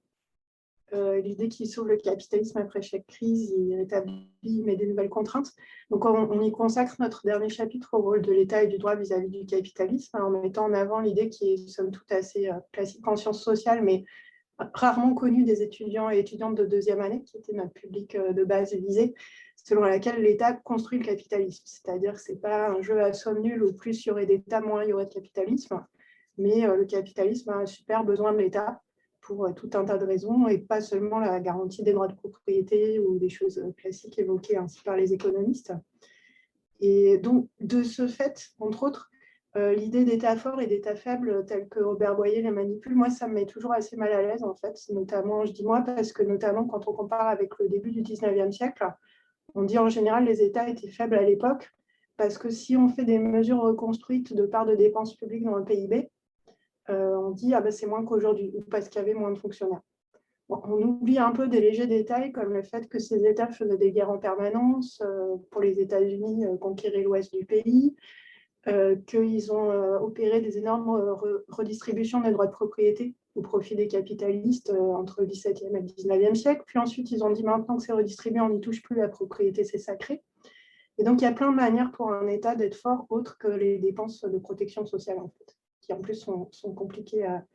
l'idée qu'il sauve le capitalisme après chaque crise, il rétablit, mais des nouvelles contraintes. Donc, on y consacre notre dernier chapitre au rôle de l'État et du droit vis-à-vis du capitalisme, en mettant en avant l'idée qui est, somme toute, assez classique en sciences sociales, mais rarement connue des étudiants et étudiantes de deuxième année, qui était notre public de base visé, selon laquelle l'État construit le capitalisme. C'est-à-dire que ce n'est pas un jeu à somme nulle où plus il y aurait d'État, moins il y aurait de capitalisme, mais le capitalisme a un super besoin de l'État pour tout un tas de raisons, et pas seulement la garantie des droits de propriété ou des choses classiques évoquées ainsi par les économistes. Et donc, de ce fait, entre autres, l'idée d'État fort et d'État faible, tel que Robert Boyer les manipule, moi, ça me met toujours assez mal à l'aise, en fait, notamment, je dis moi, parce que notamment quand on compare avec le début du 19e siècle, on dit en général les États étaient faibles à l'époque, parce que si on fait des mesures reconstruites de part de dépenses publiques dans le PIB, on dit ah ben, c'est moins qu'aujourd'hui, ou parce qu'il y avait moins de fonctionnaires. Bon, on oublie un peu des légers détails, comme le fait que ces États faisaient des guerres en permanence, pour les États-Unis conquérir l'ouest du pays, qu'ils ont opéré des énormes redistributions des droits de propriété au profit des capitalistes entre le XVIIe et le XIXe siècle. Puis ensuite, ils ont dit maintenant que c'est redistribué, on n'y touche plus, la propriété, c'est sacré. Et donc, il y a plein de manières pour un État d'être fort, autres que les dépenses de protection sociale, en fait, qui en plus sont compliquées à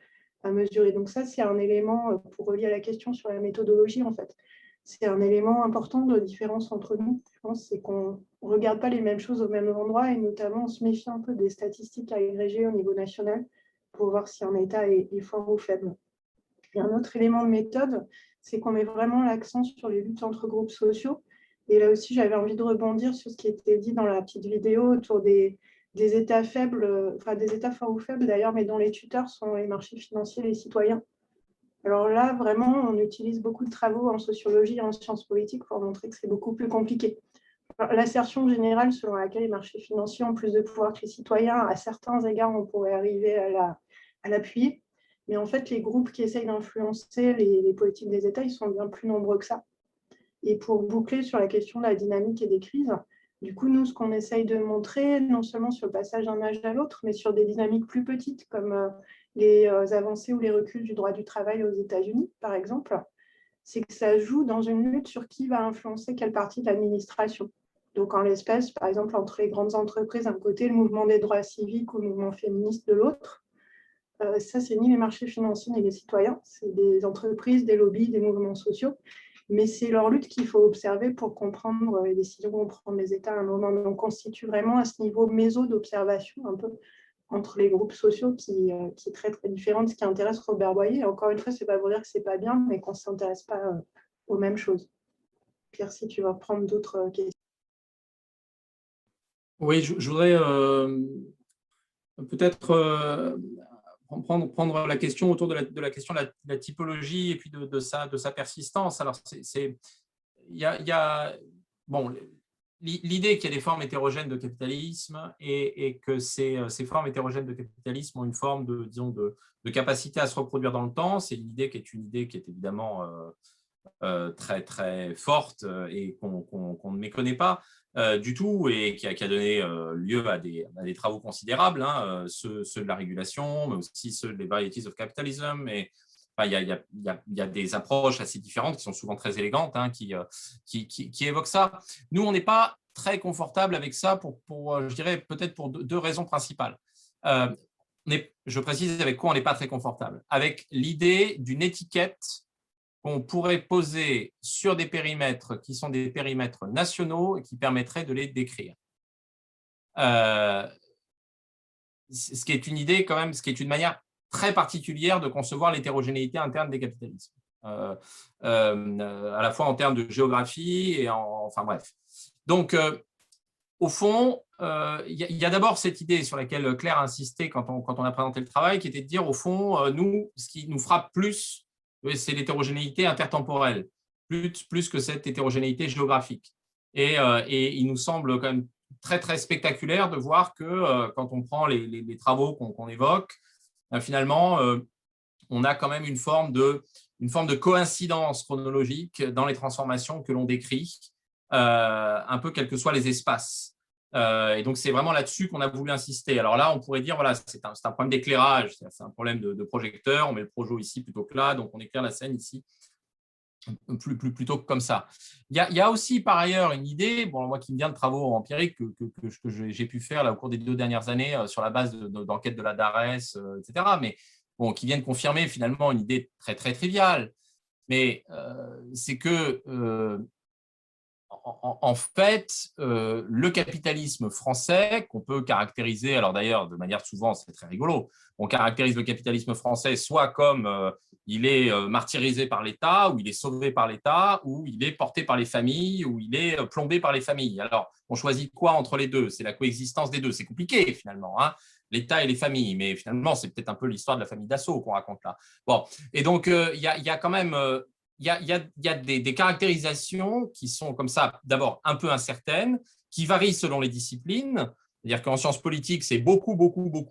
mesurer. Donc ça, c'est un élément pour relier à la question sur la méthodologie, en fait. c'est un élément important de différence entre nous. Je pense c'est qu'on ne regarde pas les mêmes choses au même endroit et notamment on se méfie un peu des statistiques agrégées au niveau national pour voir si un État est fort ou faible. Et un autre élément de méthode, c'est qu'on met vraiment l'accent sur les luttes entre groupes sociaux. Et là aussi, j'avais envie de rebondir sur ce qui était dit dans la petite vidéo autour des États faibles, enfin des États forts ou faibles d'ailleurs, mais dont les tuteurs sont les marchés financiers, les citoyens. Alors là, vraiment, on utilise beaucoup de travaux en sociologie et en sciences politiques pour montrer que c'est beaucoup plus compliqué. L'assertion générale selon laquelle les marchés financiers ont plus de pouvoir que les citoyens, à certains égards, on pourrait arriver à l'appuyer. Mais en fait, les groupes qui essayent d'influencer les politiques des États, ils sont bien plus nombreux que ça. Et pour boucler sur la question de la dynamique et des crises, du coup, nous, ce qu'on essaye de montrer, non seulement sur le passage d'un âge à l'autre, mais sur des dynamiques plus petites, comme les avancées ou les reculs du droit du travail aux États-Unis, par exemple, c'est que ça joue dans une lutte sur qui va influencer quelle partie de l'administration. Donc, en l'espèce, par exemple, entre les grandes entreprises d'un côté, le mouvement des droits civiques ou le mouvement féministe de l'autre, ça, c'est ni les marchés financiers ni les citoyens, c'est des entreprises, des lobbies, des mouvements sociaux, mais c'est leur lutte qu'il faut observer pour comprendre les décisions que vont prendre les États à un moment. Donc, on constitue vraiment à ce niveau méso d'observation un peu entre les groupes sociaux qui est très, très différent de ce qui intéresse Robert Boyer. Et encore une fois, ce n'est pas pour dire que ce n'est pas bien, mais qu'on ne s'intéresse pas aux mêmes choses. Pierre, si tu vas prendre d'autres questions. Oui, je voudrais peut-être prendre la question autour de la question de la typologie et puis de sa persistance. Alors, bon, l'idée qu'il y a des formes hétérogènes de capitalisme et que ces formes hétérogènes de capitalisme ont une forme disons, de capacité à se reproduire dans le temps, c'est l'idée qui est évidemment très, très forte et qu'on ne méconnaît pas du tout et qui a donné lieu à des travaux considérables, hein, ceux de la régulation, mais aussi ceux des Varieties of Capitalism. Et enfin, il y a des approches assez différentes qui sont souvent très élégantes, hein, qui évoquent ça. Nous, on n'est pas très confortable avec ça je dirais peut-être pour deux raisons principales. Je précise avec quoi on n'est pas très confortable. Avec l'idée d'une étiquette qu'on pourrait poser sur des périmètres qui sont des périmètres nationaux et qui permettraient de les décrire. Ce qui est une idée quand même, ce qui est une manière très particulière de concevoir l'hétérogénéité interne des capitalismes, à la fois en termes de géographie et enfin bref. Donc, au fond, il y a d'abord cette idée sur laquelle Claire a insisté quand on a présenté le travail, qui était de dire, au fond, nous, ce qui nous frappe plus, c'est l'hétérogénéité intertemporelle, plus que cette hétérogénéité géographique. Et il nous semble quand même très, très spectaculaire de voir que quand on prend les travaux qu'on évoque, finalement, on a quand même une forme de coïncidence chronologique dans les transformations que l'on décrit, un peu quels que soient les espaces. Et donc, c'est vraiment là-dessus qu'on a voulu insister. Alors là, on pourrait dire, voilà, c'est un problème d'éclairage, c'est un problème de projecteur, on met le projo ici plutôt que là, donc on éclaire la scène ici plutôt que comme ça. Il y a aussi, par ailleurs, une idée, bon, moi qui me vient de travaux empiriques que j'ai pu faire là, au cours des 2 dernières années sur la base d'enquêtes de la DARES, etc., mais bon, qui viennent confirmer finalement une idée très, très triviale. Mais c'est que en fait, le capitalisme français, qu'on peut caractériser, alors d'ailleurs, de manière souvent, c'est très rigolo, on caractérise le capitalisme français soit comme il est martyrisé par l'État, ou il est sauvé par l'État, ou il est porté par les familles, ou il est plombé par les familles. Alors, on choisit quoi entre les deux? C'est la coexistence des deux. C'est compliqué, finalement, hein, l'État et les familles, mais finalement, c'est peut-être un peu l'histoire de la famille Dassault qu'on raconte là. Bon, et donc, il y a quand même… Il y a des caractérisations qui sont comme ça, d'abord un peu incertaines, qui varient selon les disciplines. C'est-à-dire qu'en sciences politiques, c'est beaucoup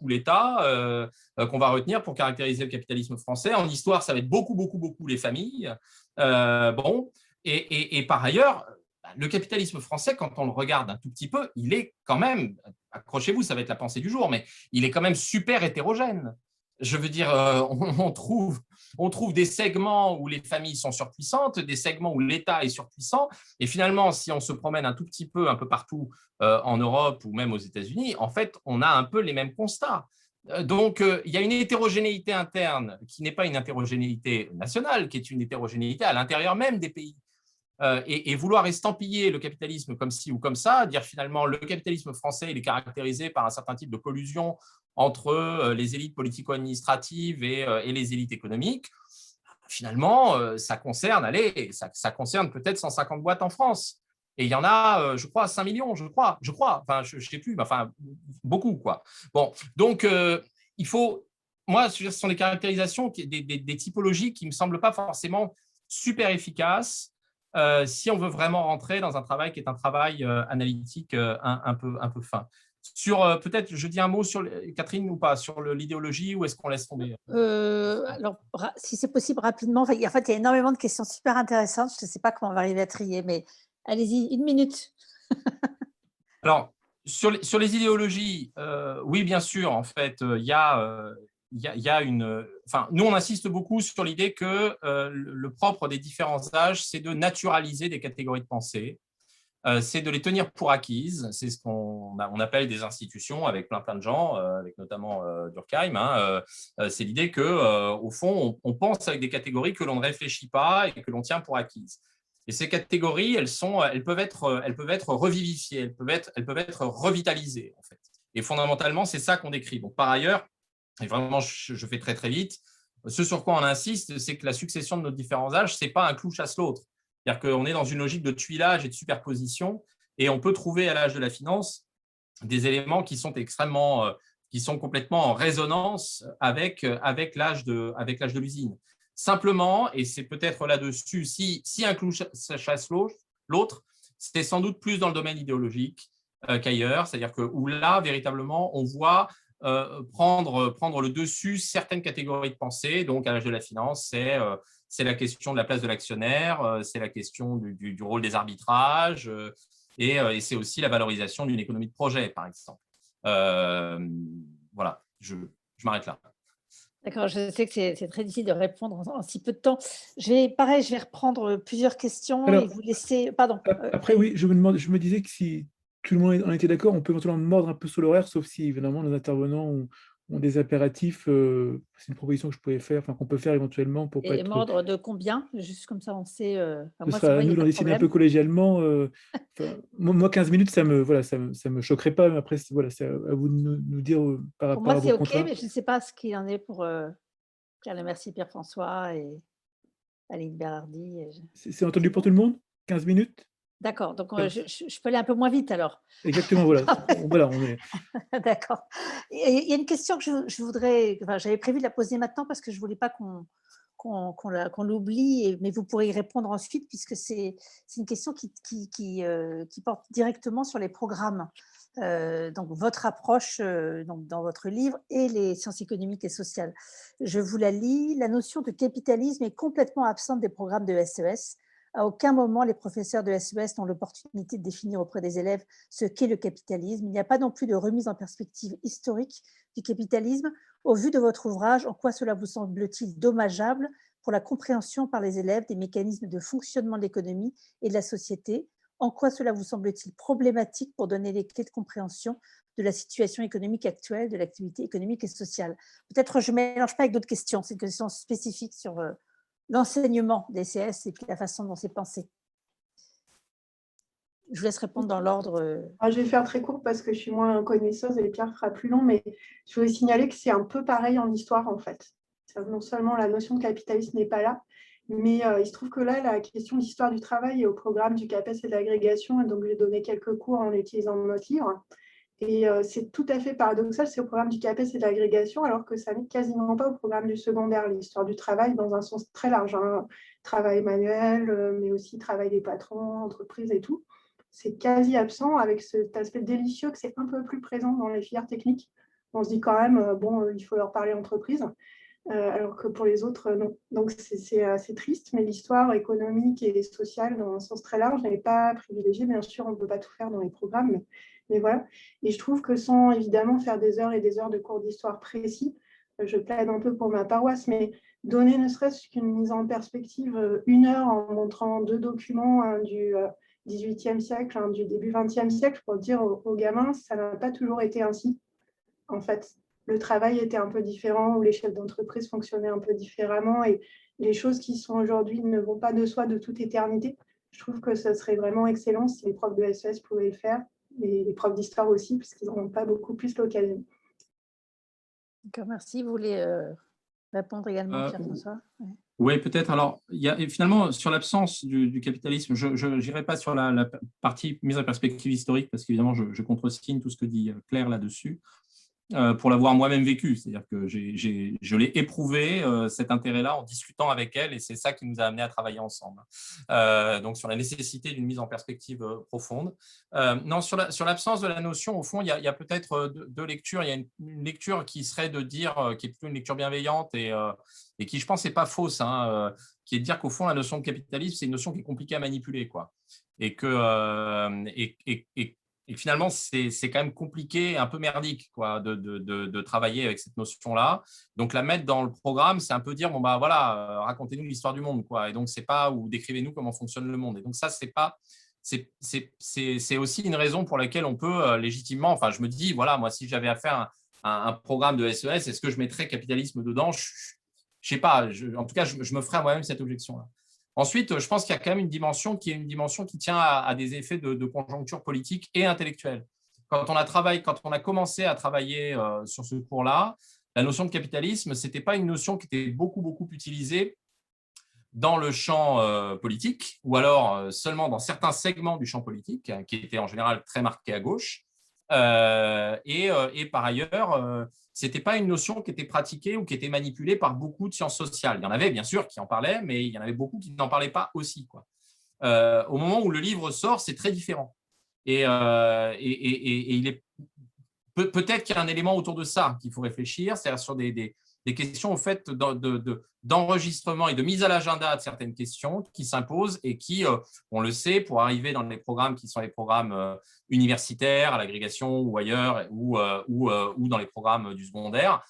l'État qu'on va retenir pour caractériser le capitalisme français. En histoire, ça va être beaucoup les familles. Bon, et par ailleurs, le capitalisme français, quand on le regarde un tout petit peu, il est quand même, accrochez-vous, ça va être la pensée du jour, mais il est quand même super hétérogène. Je veux dire, on trouve des segments où les familles sont surpuissantes, des segments où l'État est surpuissant. Et finalement, si on se promène un tout petit peu, un peu partout en Europe ou même aux États-Unis, en fait, on a un peu les mêmes constats. Donc, il y a une hétérogénéité interne qui n'est pas une hétérogénéité nationale, qui est une hétérogénéité à l'intérieur même des pays. et vouloir estampiller le capitalisme comme ci ou comme ça, dire finalement le capitalisme français il est caractérisé par un certain type de collusion entre les élites politico-administratives et les élites économiques, finalement, ça concerne, allez, ça concerne peut-être 150 boîtes en France. Et il y en a, je crois, 5 millions, je crois. Enfin, je ne sais plus, mais enfin, beaucoup, quoi. Bon, donc, il faut… Moi, ce sont des caractérisations, des typologies qui ne me semblent pas forcément super efficaces si on veut vraiment rentrer dans un travail qui est un travail analytique un peu fin. Sur, peut-être, je dis un mot sur, Catherine, ou pas, sur l'idéologie, ou est-ce qu'on laisse tomber? Alors, si c'est possible, rapidement. En fait, il y a énormément de questions super intéressantes. Je ne sais pas comment on va arriver à trier, mais allez-y, 1 minute. Alors, sur les idéologies, oui, bien sûr, en fait, il y a une… Enfin, nous, on insiste beaucoup sur l'idée que le propre des différents âges, c'est de naturaliser des catégories de pensée. C'est de les tenir pour acquises. C'est ce qu'on appelle des institutions avec plein de gens, avec notamment Durkheim. C'est l'idée qu'au fond, on pense avec des catégories que l'on ne réfléchit pas et que l'on tient pour acquises. Et ces catégories, elles peuvent être revivifiées, elles peuvent être revitalisées, en fait. Et fondamentalement, c'est ça qu'on décrit. Donc, par ailleurs, et vraiment, je fais très vite, ce sur quoi on insiste, c'est que la succession de nos différents âges, ce n'est pas un clou chasse l'autre. C'est-à-dire qu'on est dans une logique de tuilage et de superposition, et on peut trouver à l'âge de la finance des éléments qui sont complètement en résonance avec l'âge de l'usine. Simplement, et c'est peut-être là-dessus, si un clou chasse l'autre, c'est sans doute plus dans le domaine idéologique qu'ailleurs, c'est-à-dire que où là, véritablement, on voit prendre le dessus certaines catégories de pensée. Donc, à l'âge de la finance, c'est la question de la place de l'actionnaire, c'est la question du rôle des arbitrages, et c'est aussi la valorisation d'une économie de projet, par exemple. Voilà, je m'arrête là. D'accord, je sais que c'est très difficile de répondre en si peu de temps. Je vais reprendre plusieurs questions Alors, et vous laisser… Pardon. Après, oui, je me disais que si tout le monde en était d'accord, on peut éventuellement mordre un peu sur l'horaire, sauf si évidemment nos intervenants ont des impératifs. C'est une proposition que je pouvais faire, enfin qu'on peut faire éventuellement pour pas Et être… mordre de combien? Juste comme ça, on sait… Ce moi, sera à il n'y nous a d'en pas de décider un problème. peu collégialement. Moi, 15 minutes, ça me choquerait pas, mais après, voilà, c'est à vous de nous dire par Pour rapport moi, à c'est vos OK, contraintes. mais je ne sais pas ce qu'il en est pour Pierre Lemercier, Pierre-François et Aline Berardi. C'est entendu pour tout le monde? 15 minutes? D'accord, donc Ça- je peux aller un peu moins vite alors. Exactement, voilà. Voilà, on est… D'accord. Et il y a une question que je voudrais… Enfin, j'avais prévu de la poser maintenant parce que je ne voulais pas qu'on l'oublie, mais vous pourrez y répondre ensuite puisque c'est une question qui porte directement sur les programmes. Donc, votre approche donc dans votre livre et les sciences économiques et sociales. Je vous la lis. La notion de capitalisme est complètement absente des programmes de SES. À aucun moment, les professeurs de SES n'ont l'opportunité de définir auprès des élèves ce qu'est le capitalisme. Il n'y a pas non plus de remise en perspective historique du capitalisme. Au vu de votre ouvrage, en quoi cela vous semble-t-il dommageable pour la compréhension par les élèves des mécanismes de fonctionnement de l'économie et de la société? En quoi cela vous semble-t-il problématique pour donner les clés de compréhension de la situation économique actuelle, de l'activité économique et sociale? Peut-être je ne mélange pas avec d'autres questions, c'est une question spécifique sur l'enseignement des CS et puis la façon dont c'est pensé. Je vous laisse répondre dans l'ordre. Je vais faire très court parce que je suis moins connaisseuse et Pierre fera plus long, mais je voulais signaler que c'est un peu pareil en histoire en fait. Non seulement la notion de capitalisme n'est pas là, mais il se trouve que là, la question d'histoire du travail est au programme du CAPES et de l'agrégation, et donc j'ai donné quelques cours en utilisant notre livre. Et c'est tout à fait paradoxal, c'est au programme du CAPES et de l'agrégation, alors que ça n'est quasiment pas au programme du secondaire, l'histoire du travail dans un sens très large, hein. Travail manuel, mais aussi travail des patrons, entreprises et tout. C'est quasi absent, avec cet aspect délicieux que c'est un peu plus présent dans les filières techniques. On se dit quand même, bon, il faut leur parler entreprise, alors que pour les autres, non. Donc c'est triste, mais l'histoire économique et sociale, dans un sens très large, n'est pas privilégiée. Bien sûr, on ne peut pas tout faire dans les programmes, mais voilà. Et je trouve que sans évidemment faire des heures et des heures de cours d'histoire précis, je plaide un peu pour ma paroisse, mais donner ne serait-ce qu'une mise en perspective, 1 heure en montrant 2 documents, hein, du 18e siècle, hein, du début 20e siècle, pour dire aux gamins, ça n'a pas toujours été ainsi, en fait. Le travail était un peu différent, ou les chefs d'entreprise fonctionnaient un peu différemment, et les choses qui sont aujourd'hui ne vont pas de soi de toute éternité. Je trouve que ce serait vraiment excellent si les profs de SES pouvaient le faire, et les profs d'histoire aussi, puisqu'ils n'en ont pas beaucoup plus l'occasion. D'accord, merci. Vous voulez répondre également, Pierre-François? Ouais. Oui, peut-être. Alors, et finalement, sur l'absence du capitalisme, je n'irai pas sur la partie mise en perspective historique, parce qu'évidemment, je contresigne tout ce que dit Claire là-dessus. Pour l'avoir moi-même vécu, c'est-à-dire que je l'ai éprouvé, cet intérêt-là, en discutant avec elle, et c'est ça qui nous a amené à travailler ensemble. Donc, sur la nécessité d'une mise en perspective profonde. Non, sur l'absence de la notion, au fond, il y a peut-être deux lectures. Il y a une lecture qui serait de dire, qui est plutôt une lecture bienveillante et qui, je pense, n'est pas fausse, hein, qui est de dire qu'au fond, la notion de capitalisme, c'est une notion qui est compliquée à manipuler, quoi. Et que et finalement, c'est quand même compliqué, un peu merdique, quoi, de travailler avec cette notion-là. Donc, la mettre dans le programme, c'est un peu dire, bon, bah voilà, racontez-nous l'histoire du monde, quoi. Et donc, c'est pas, ou décrivez-nous comment fonctionne le monde. Et donc, ça, c'est aussi une raison pour laquelle on peut légitimement, enfin, je me dis, voilà, moi, si j'avais à faire un programme de SES, est-ce que je mettrais capitalisme dedans? Je sais pas. En tout cas, je me ferais à moi-même cette objection-là. Ensuite, je pense qu'il y a quand même une dimension qui tient à des effets de conjoncture politique et intellectuelle. Quand on a commencé à travailler sur ce cours-là, la notion de capitalisme, ce n'était pas une notion qui était beaucoup, beaucoup utilisée dans le champ politique, ou alors seulement dans certains segments du champ politique, qui étaient en général très marqués à gauche. Et par ailleurs, ce n'était pas une notion qui était pratiquée ou qui était manipulée par beaucoup de sciences sociales. Il y en avait bien sûr qui en parlaient, mais il y en avait beaucoup qui n'en parlaient pas aussi, quoi. Au moment où le livre sort, c'est très différent. Et il est peut-être qu'il y a un élément autour de ça qu'il faut réfléchir, c'est-à-dire sur des questions au fait d'enregistrement et de mise à l'agenda de certaines questions qui s'imposent et qui, on le sait, pour arriver dans les programmes qui sont les programmes universitaires, à l'agrégation ou ailleurs, ou dans les programmes du secondaire,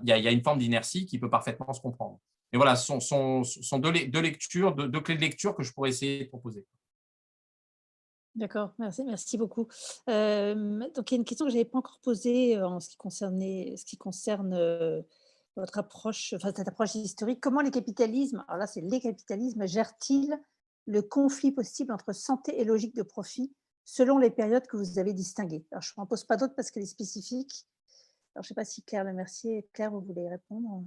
il y a une forme d'inertie qui peut parfaitement se comprendre. Et voilà, ce sont deux lectures, deux clés de lecture que je pourrais essayer de proposer. D'accord, merci beaucoup. Donc, il y a une question que je n'avais pas encore posée en ce qui concerne votre approche, enfin, cette approche historique. Comment les capitalismes, alors là, c'est les capitalismes, gèrent-ils le conflit possible entre santé et logique de profit selon les périodes que vous avez distinguées? Alors, je n'en pose pas d'autres parce qu'elle est spécifique. Alors, je ne sais pas si Claire Lemercier, Claire, vous voulez répondre?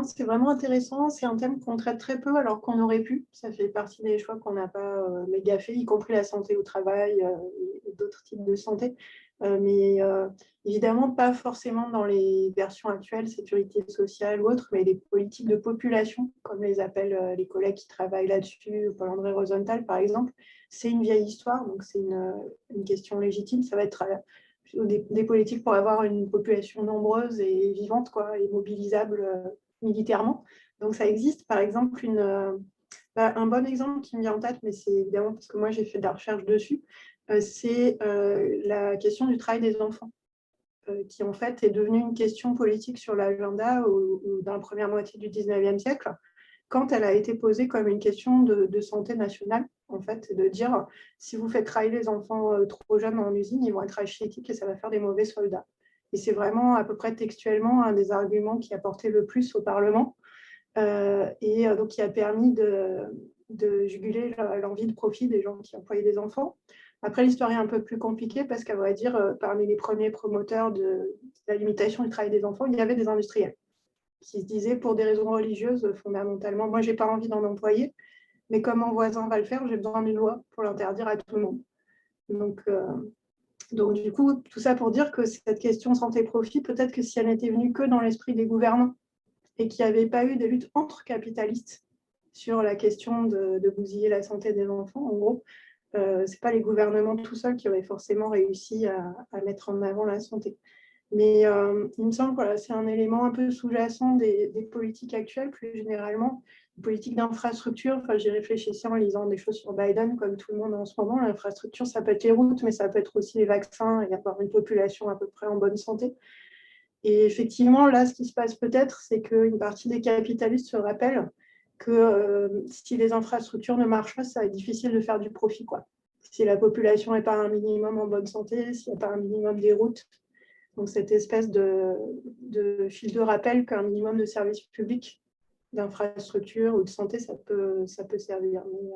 C'est vraiment intéressant, c'est un thème qu'on traite très peu alors qu'on aurait pu. Ça fait partie des choix qu'on n'a pas méga fait, y compris la santé au travail et d'autres types de santé. Mais évidemment, pas forcément dans les versions actuelles, sécurité sociale ou autres, mais les politiques de population, comme les appellent les collègues qui travaillent là-dessus, Paul-André Rosenthal par exemple. C'est une vieille histoire, donc c'est une question légitime. Ça va être des politiques pour avoir une population nombreuse et vivante, quoi, et mobilisable militairement. Donc ça existe, par exemple, un bon exemple qui me vient en tête, mais c'est évidemment parce que moi j'ai fait de la recherche dessus, c'est la question du travail des enfants, qui en fait est devenue une question politique sur l'agenda dans la première moitié du 19e siècle, quand elle a été posée comme une question de santé nationale, en fait, de dire si vous faites travailler les enfants trop jeunes en usine, ils vont être rachiétiques et ça va faire des mauvais soldats. Et c'est vraiment à peu près textuellement un des arguments qui a porté le plus au Parlement et donc qui a permis de juguler l'envie de profit des gens qui employaient des enfants. Après, l'histoire est un peu plus compliquée parce qu'à vrai dire, parmi les premiers promoteurs de la limitation du travail des enfants, il y avait des industriels qui se disaient pour des raisons religieuses, fondamentalement, moi, je n'ai pas envie d'en employer, mais comme mon voisin va le faire, j'ai besoin d'une loi pour l'interdire à tout le monde. Donc, du coup, tout ça pour dire que cette question santé-profit, peut-être que si elle n'était venue que dans l'esprit des gouvernants et qu'il n'y avait pas eu des luttes entre capitalistes sur la question de bousiller la santé des enfants, en gros, ce n'est pas les gouvernements tout seuls qui auraient forcément réussi à mettre en avant la santé. Mais il me semble que voilà, c'est un élément un peu sous-jacent des politiques actuelles, plus généralement, les politiques d'infrastructure. Enfin, j'y réfléchissais en lisant des choses sur Biden, comme tout le monde en ce moment. L'infrastructure, ça peut être les routes, mais ça peut être aussi les vaccins et avoir une population à peu près en bonne santé. Et effectivement, là, ce qui se passe peut-être, c'est qu'une partie des capitalistes se rappellent que si les infrastructures ne marchent pas, ça va être difficile de faire du profit, quoi. Si la population n'est pas un minimum en bonne santé, s'il n'y a pas un minimum des routes. Donc, cette espèce de fil de rappel qu'un minimum de services publics d'infrastructure ou de santé, ça peut servir. Mais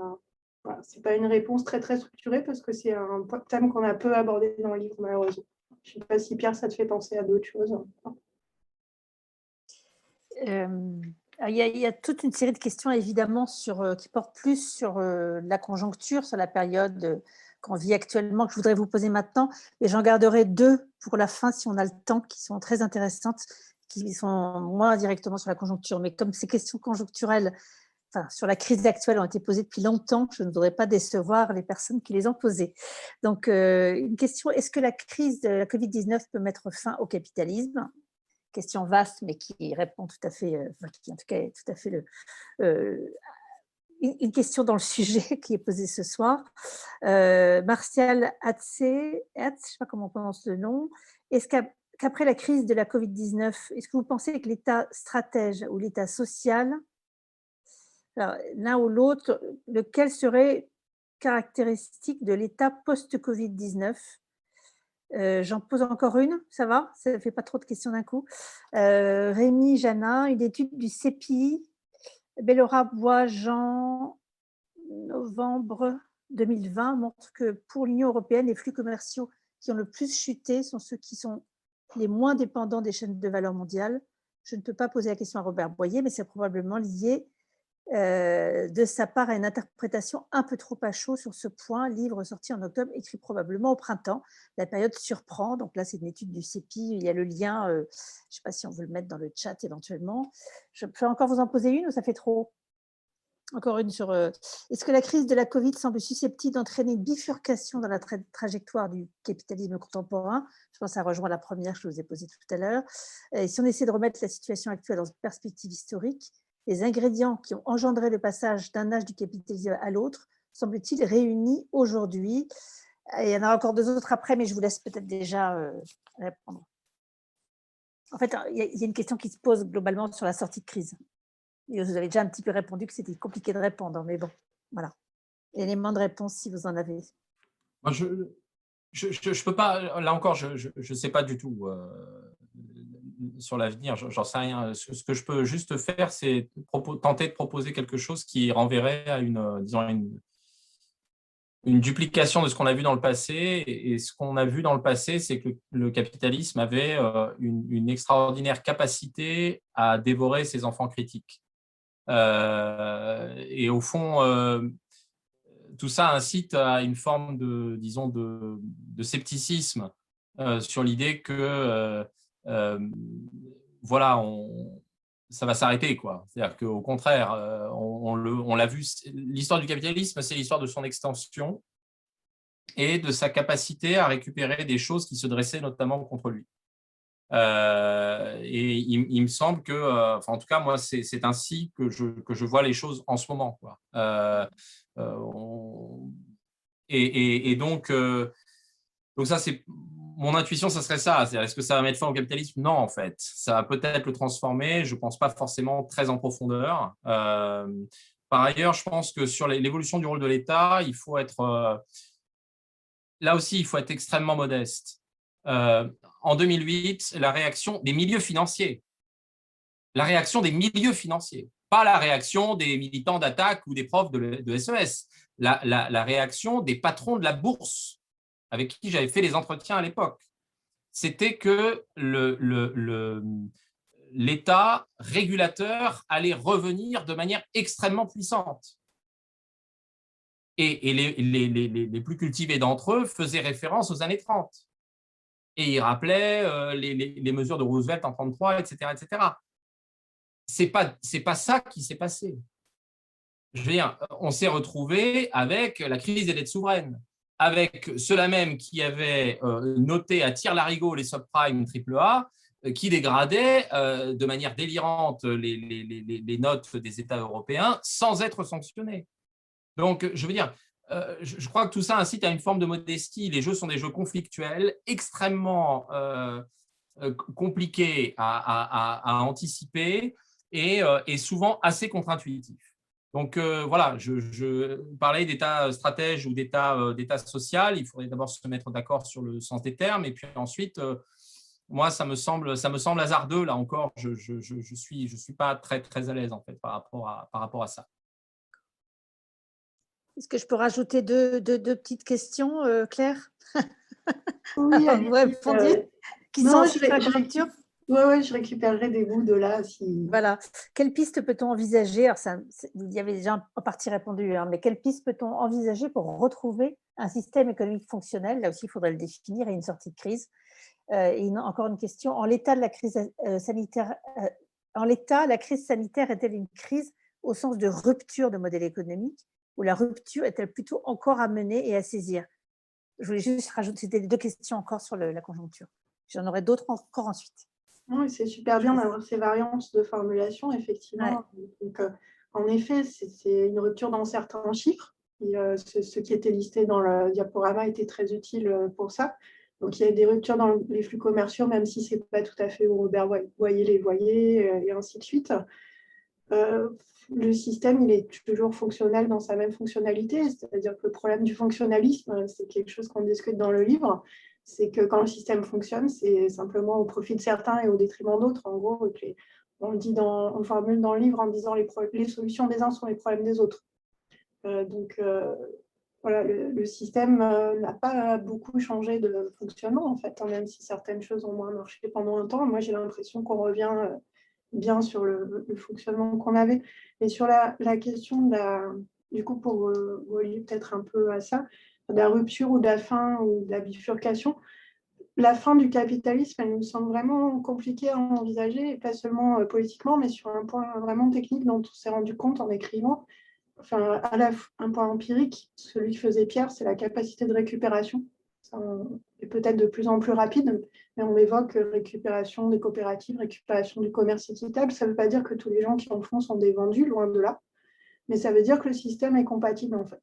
voilà, ce n'est pas une réponse très, très structurée parce que c'est un thème qu'on a peu abordé dans le livre, malheureusement. Je ne sais pas si, Pierre, ça te fait penser à d'autres choses. Il y a toute une série de questions, évidemment, qui portent plus sur la conjoncture, sur la période qu'on vit actuellement, que je voudrais vous poser maintenant. Et j'en garderai 2 pour la fin, si on a le temps, qui sont très intéressantes, qui sont moins directement sur la conjoncture. Mais comme ces questions conjoncturelles, enfin, sur la crise actuelle, ont été posées depuis longtemps, je ne voudrais pas décevoir les personnes qui les ont posées. Donc, une question, est-ce que la crise de la Covid-19 peut mettre fin au capitalisme ? Question vaste, mais qui répond tout à fait, qui en tout cas est tout à fait une question dans le sujet qui est posée ce soir. Martial Hatze, je ne sais pas comment on prononce le nom, est-ce qu'après la crise de la Covid-19, est-ce que vous pensez que l'État stratège ou l'État social, l'un ou l'autre, lequel serait caractéristique de l'État post-Covid-19 ? J'en pose encore une, ça va? Ça ne fait pas trop de questions d'un coup. Rémi Janin, une étude du CEPI, Bellora Bois-Jean, novembre 2020, montre que pour l'Union européenne, les flux commerciaux qui ont le plus chuté sont ceux qui sont les moins dépendants des chaînes de valeur mondiales. Je ne peux pas poser la question à Robert Boyer, mais c'est probablement lié de sa part à une interprétation un peu trop à chaud sur ce point. Livre sorti en octobre, écrit probablement au printemps. La période surprend. Donc là, c'est une étude du CEPI. Il y a le lien. Je ne sais pas si on veut le mettre dans le chat éventuellement. Je peux encore vous en poser une ou ça fait trop? Encore une sur. Est-ce que la crise de la Covid semble susceptible d'entraîner une bifurcation dans la trajectoire du capitalisme contemporain? Je pense que ça rejoint la première que je vous ai posée tout à l'heure. Et si on essaie de remettre la situation actuelle dans une perspective historique, les ingrédients qui ont engendré le passage d'un âge du capitalisme à l'autre semblent-ils réunis aujourd'hui? Il y en a encore 2 autres après, mais je vous laisse peut-être déjà répondre. En fait, il y a une question qui se pose globalement sur la sortie de crise. Et vous avez déjà un petit peu répondu que c'était compliqué de répondre, mais bon, voilà. Élément de réponse si vous en avez. Moi, je peux pas, là encore, je sais pas du tout sur l'avenir, j'en sais rien. Ce que je peux juste faire, c'est tenter de proposer quelque chose qui renverrait à disons, une duplication de ce qu'on a vu dans le passé. Et ce qu'on a vu dans le passé, c'est que le capitalisme avait une extraordinaire capacité à dévorer ses enfants critiques. Et au fond, tout ça incite à une forme de, disons, de scepticisme sur l'idée que voilà, ça va s'arrêter, quoi. C'est-à-dire qu'au contraire, on l'a vu, l'histoire du capitalisme, c'est l'histoire de son extension et de sa capacité à récupérer des choses qui se dressaient notamment contre lui. Et il me semble que, en tout cas, moi, c'est ainsi que je vois les choses en ce moment, quoi. Et donc ça, c'est mon intuition, ça serait ça. Est-ce que ça va mettre fin au capitalisme? Non, en fait. Ça va peut-être le transformer. Je ne pense pas forcément très en profondeur. Par ailleurs, je pense que sur l'évolution du rôle de l'État, il faut être… là aussi, il faut être extrêmement modeste. En 2008, la réaction des milieux financiers. La réaction des milieux financiers. Pas la réaction des militants d'attaque ou des profs de SES. La réaction des patrons de la bourse avec qui j'avais fait les entretiens à l'époque. C'était que l'État régulateur allait revenir de manière extrêmement puissante. Et les plus cultivés d'entre eux faisaient référence aux années 30. Et ils rappelaient les mesures de Roosevelt en 1933, etc. etc. C'est pas ça qui s'est passé. Je veux dire, on s'est retrouvé avec la crise des dettes souveraines, avec ceux-là même qui avaient noté à tire-larigot les subprimes AAA, qui dégradaient de manière délirante les notes des États européens sans être sanctionnés. Donc, je veux dire, je crois que tout ça incite à une forme de modestie. Les jeux sont des jeux conflictuels, extrêmement compliqués à anticiper et souvent assez contre-intuitifs. Donc, voilà, je parlais d'état stratège ou d'état social. Il faudrait d'abord se mettre d'accord sur le sens des termes. Et puis ensuite, moi, ça me semble hasardeux, là encore. Je suis pas très, très à l'aise, en fait, par rapport à ça. Est-ce que je peux rajouter deux petites questions, Claire? Oui, Vous répondiez, qui sont non, aussi sur la conjoncture? je récupérerai des bouts de là. Si... Voilà. Quelle piste peut-on envisager? Alors vous y avez déjà en partie répondu, hein, mais quelle piste peut-on envisager pour retrouver un système économique fonctionnel? Là aussi, il faudrait le définir, et une sortie de crise. Et encore une question, en l'état, la crise sanitaire est-elle une crise au sens de rupture de modèle économique, ou la rupture est-elle plutôt encore à mener et à saisir? Je voulais juste rajouter, c'était deux questions encore sur la conjoncture. J'en aurai d'autres encore ensuite. Oui, c'est super bien d'avoir ces variantes de formulation, effectivement. Ouais. Donc, en effet, c'est une rupture dans certains chiffres. Et, ce qui était listé dans le diaporama était très utile pour ça. Donc, il y a des ruptures dans les flux commerciaux, même si ce n'est pas tout à fait où Robert voyait les voyait, et ainsi de suite. Le système, il est toujours fonctionnel dans sa même fonctionnalité, c'est-à-dire que le problème du fonctionnalisme, c'est quelque chose qu'on discute dans le livre, c'est que quand le système fonctionne, c'est simplement au profit de certains et au détriment d'autres. En gros, on le formule dans le livre en disant les solutions des uns sont les problèmes des autres. Donc, voilà, le système n'a pas beaucoup changé de fonctionnement, en fait, hein, même si certaines choses ont moins marché pendant un temps. Moi, j'ai l'impression qu'on revient bien sur le fonctionnement qu'on avait. Et sur la question du coup, pour relier peut-être un peu à ça, de la rupture ou de la fin ou de la bifurcation, la fin du capitalisme, elle nous semble vraiment compliquée à envisager, et pas seulement politiquement, mais sur un point vraiment technique dont on s'est rendu compte en écrivant. Enfin, un point empirique, celui que faisait Pierre, c'est la capacité de récupération. Ça est peut-être de plus en plus rapide, mais on évoque récupération des coopératives, récupération du commerce équitable. Ça ne veut pas dire que tous les gens qui en font sont des vendus, loin de là, mais ça veut dire que le système est compatible, en fait.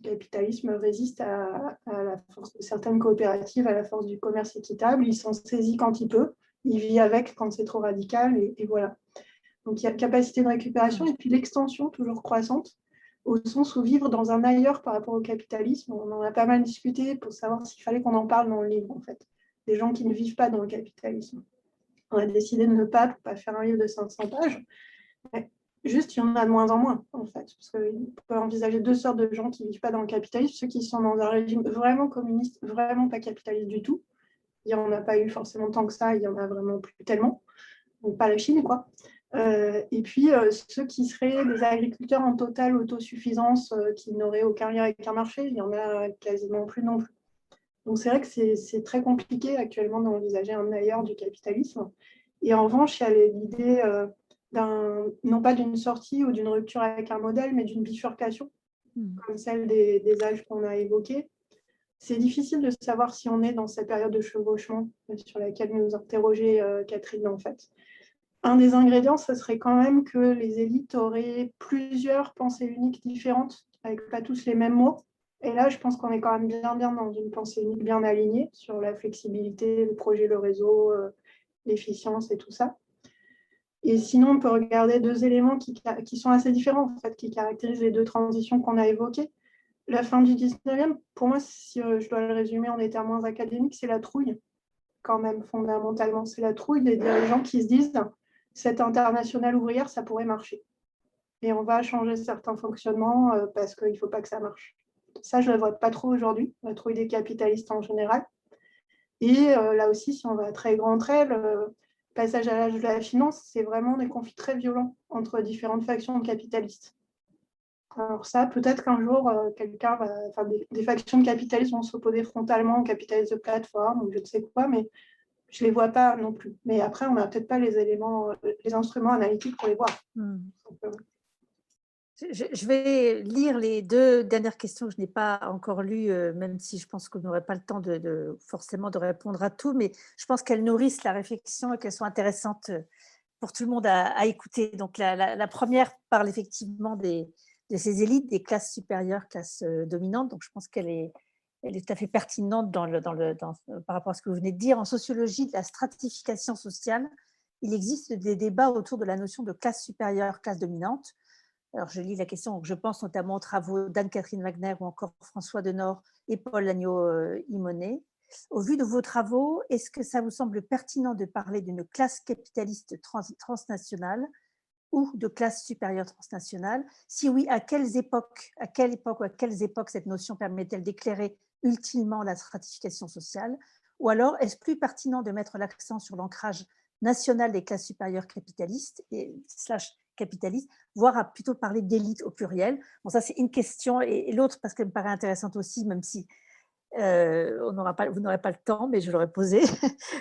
Le capitalisme résiste à la force de certaines coopératives, à la force du commerce équitable. Il s'en saisit quand il peut, il vit avec quand c'est trop radical, et voilà. Donc, il y a capacité de récupération et puis l'extension toujours croissante, au sens où vivre dans un ailleurs par rapport au capitalisme. On en a pas mal discuté pour savoir s'il fallait qu'on en parle dans le livre, en fait. Des gens qui ne vivent pas dans le capitalisme. On a décidé de ne pas, pour pas faire un livre de 500 pages. Mais juste, il y en a de moins en moins, en fait. Parce qu'on peut envisager deux sortes de gens qui ne vivent pas dans le capitalisme. Ceux qui sont dans un régime vraiment communiste, vraiment pas capitaliste du tout. Il n'y en a pas eu forcément tant que ça, il n'y en a vraiment plus tellement. Donc, pas la Chine, quoi. Et puis, ceux qui seraient des agriculteurs en totale autosuffisance, qui n'auraient aucun lien avec un marché, il n'y en a quasiment plus non plus. Donc, c'est vrai que c'est très compliqué actuellement d'envisager un ailleurs du capitalisme. Et en revanche, il y a l'idée non pas d'une sortie ou d'une rupture avec un modèle, mais d'une bifurcation, comme celle des âges qu'on a évoqués. C'est difficile de savoir si on est dans cette période de chevauchement sur laquelle nous interrogeait Catherine, en fait. Un des ingrédients, ce serait quand même que les élites auraient plusieurs pensées uniques différentes, avec pas tous les mêmes mots. Et là, je pense qu'on est quand même bien dans une pensée unique bien alignée sur la flexibilité, le projet, le réseau, l'efficience et tout ça. Et sinon, on peut regarder deux éléments qui sont assez différents, en fait, qui caractérisent les deux transitions qu'on a évoquées. La fin du 19e, pour moi, si je dois le résumer en des termes moins académiques, c'est la trouille, quand même, fondamentalement. C'est la trouille des dirigeants qui se disent cette internationale ouvrière, ça pourrait marcher. Et on va changer certains fonctionnements parce qu'il ne faut pas que ça marche. Ça, je ne le vois pas trop aujourd'hui, la trouille des capitalistes en général. Et là aussi, si on va à très grand trait, le passage à l'âge de la finance, c'est vraiment des conflits très violents entre différentes factions de capitalistes. Alors ça, peut-être qu'un jour, des factions de capitalistes vont s'opposer frontalement aux capitalistes de plateforme ou je ne sais quoi, mais je ne les vois pas non plus. Mais après, on n'a peut-être pas les instruments analytiques pour les voir. Je vais lire les deux dernières questions que je n'ai pas encore lues, même si je pense qu'on n'aurait pas le temps forcément de répondre à tout, mais je pense qu'elles nourrissent la réflexion et qu'elles sont intéressantes pour tout le monde à écouter. Donc la première parle effectivement de ces élites, des classes supérieures, classes dominantes. Donc je pense qu'elle est tout à fait pertinente par rapport à ce que vous venez de dire. En sociologie de la stratification sociale, il existe des débats autour de la notion de classe supérieure, classe dominante. Alors, je lis la question, je pense notamment aux travaux d'Anne-Catherine Wagner ou encore François Denord et Paul Agneau-Imonet. au vu de vos travaux, est-ce que ça vous semble pertinent de parler d'une classe capitaliste transnationale ou de classe supérieure transnationale? Si oui, à quelle époque ou à quelles époques cette notion permet-elle d'éclairer ultimement la stratification sociale? Ou alors, est-ce plus pertinent de mettre l'accent sur l'ancrage national des classes supérieures capitalistes / capitalistes, voire à plutôt parler d'élite au pluriel? Bon, ça, c'est une question. Et l'autre, parce qu'elle me paraît intéressante aussi, même si vous n'aurez pas le temps, mais je l'aurais posée.